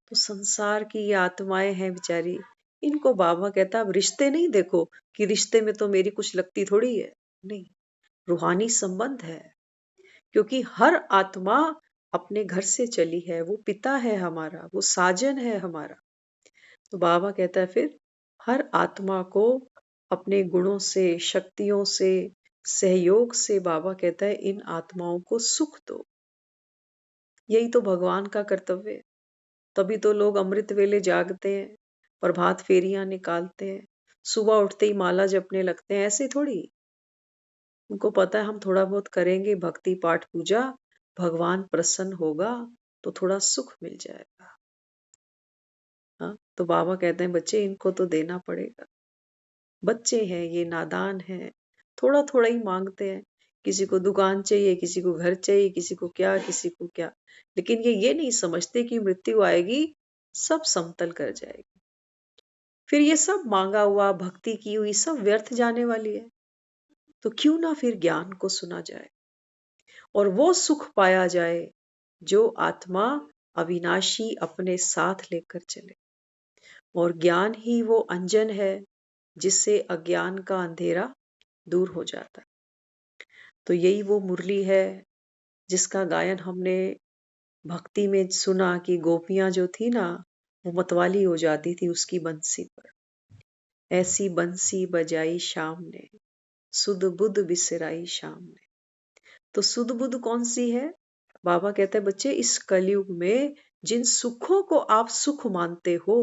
तो संसार की ये आत्माएं हैं बेचारी, इनको बाबा कहता अब रिश्ते नहीं देखो कि रिश्ते में तो मेरी कुछ लगती थोड़ी है, नहीं, रूहानी संबंध है, क्योंकि हर आत्मा अपने घर से चली है, वो पिता है हमारा, वो साजन है हमारा। तो बाबा कहता है फिर हर आत्मा को अपने गुणों से, शक्तियों से, सहयोग से बाबा कहता है इन आत्माओं को सुख दो। यही तो भगवान का कर्तव्य है। तभी तो लोग अमृत वेले जागते हैं, प्रभात फेरियां निकालते हैं, सुबह उठते ही माला जपने लगते हैं, ऐसे थोड़ी। उनको पता है हम थोड़ा बहुत करेंगे भक्ति पाठ पूजा, भगवान प्रसन्न होगा तो थोड़ा सुख मिल जाएगा। हाँ, तो बाबा कहते हैं बच्चे इनको तो देना पड़ेगा। बच्चे हैं ये, नादान हैं, थोड़ा थोड़ा ही मांगते हैं। किसी को दुकान चाहिए, किसी को घर चाहिए, किसी को क्या, किसी को क्या। लेकिन ये नहीं समझते कि मृत्यु आएगी, सब समतल कर जाएगी। फिर ये सब मांगा हुआ, भक्ति की हुई, सब व्यर्थ जाने वाली है। तो क्यों ना फिर ज्ञान को सुना जाए और वो सुख पाया जाए जो आत्मा अविनाशी अपने साथ लेकर चले। और ज्ञान ही वो अंजन है जिससे अज्ञान का अंधेरा दूर हो जाता है। तो यही वो मुरली है जिसका गायन हमने भक्ति में सुना कि गोपियां जो थी ना, वो मतवाली हो जाती थी उसकी बंसी पर। ऐसी बंसी बजाई शाम ने, सुध बुध बिसराई शाम ने। तो सुध बुध कौन सी है? बाबा कहते हैं बच्चे इस कलयुग में जिन सुखों को आप सुख मानते हो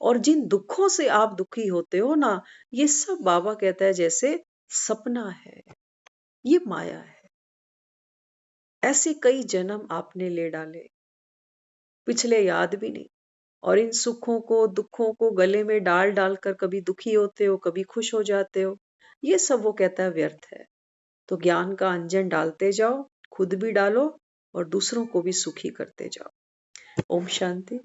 और जिन दुखों से आप दुखी होते हो ना, ये सब बाबा कहता है जैसे सपना है, ये माया है। ऐसे कई जन्म आपने ले डाले, पिछले याद भी नहीं, और इन सुखों को दुखों को गले में डाल डाल कर कभी दुखी होते हो, कभी खुश हो जाते हो। ये सब वो कहता है व्यर्थ है। तो ज्ञान का अंजन डालते जाओ, खुद भी डालो और दूसरों को भी सुखी करते जाओ। ओम शांति।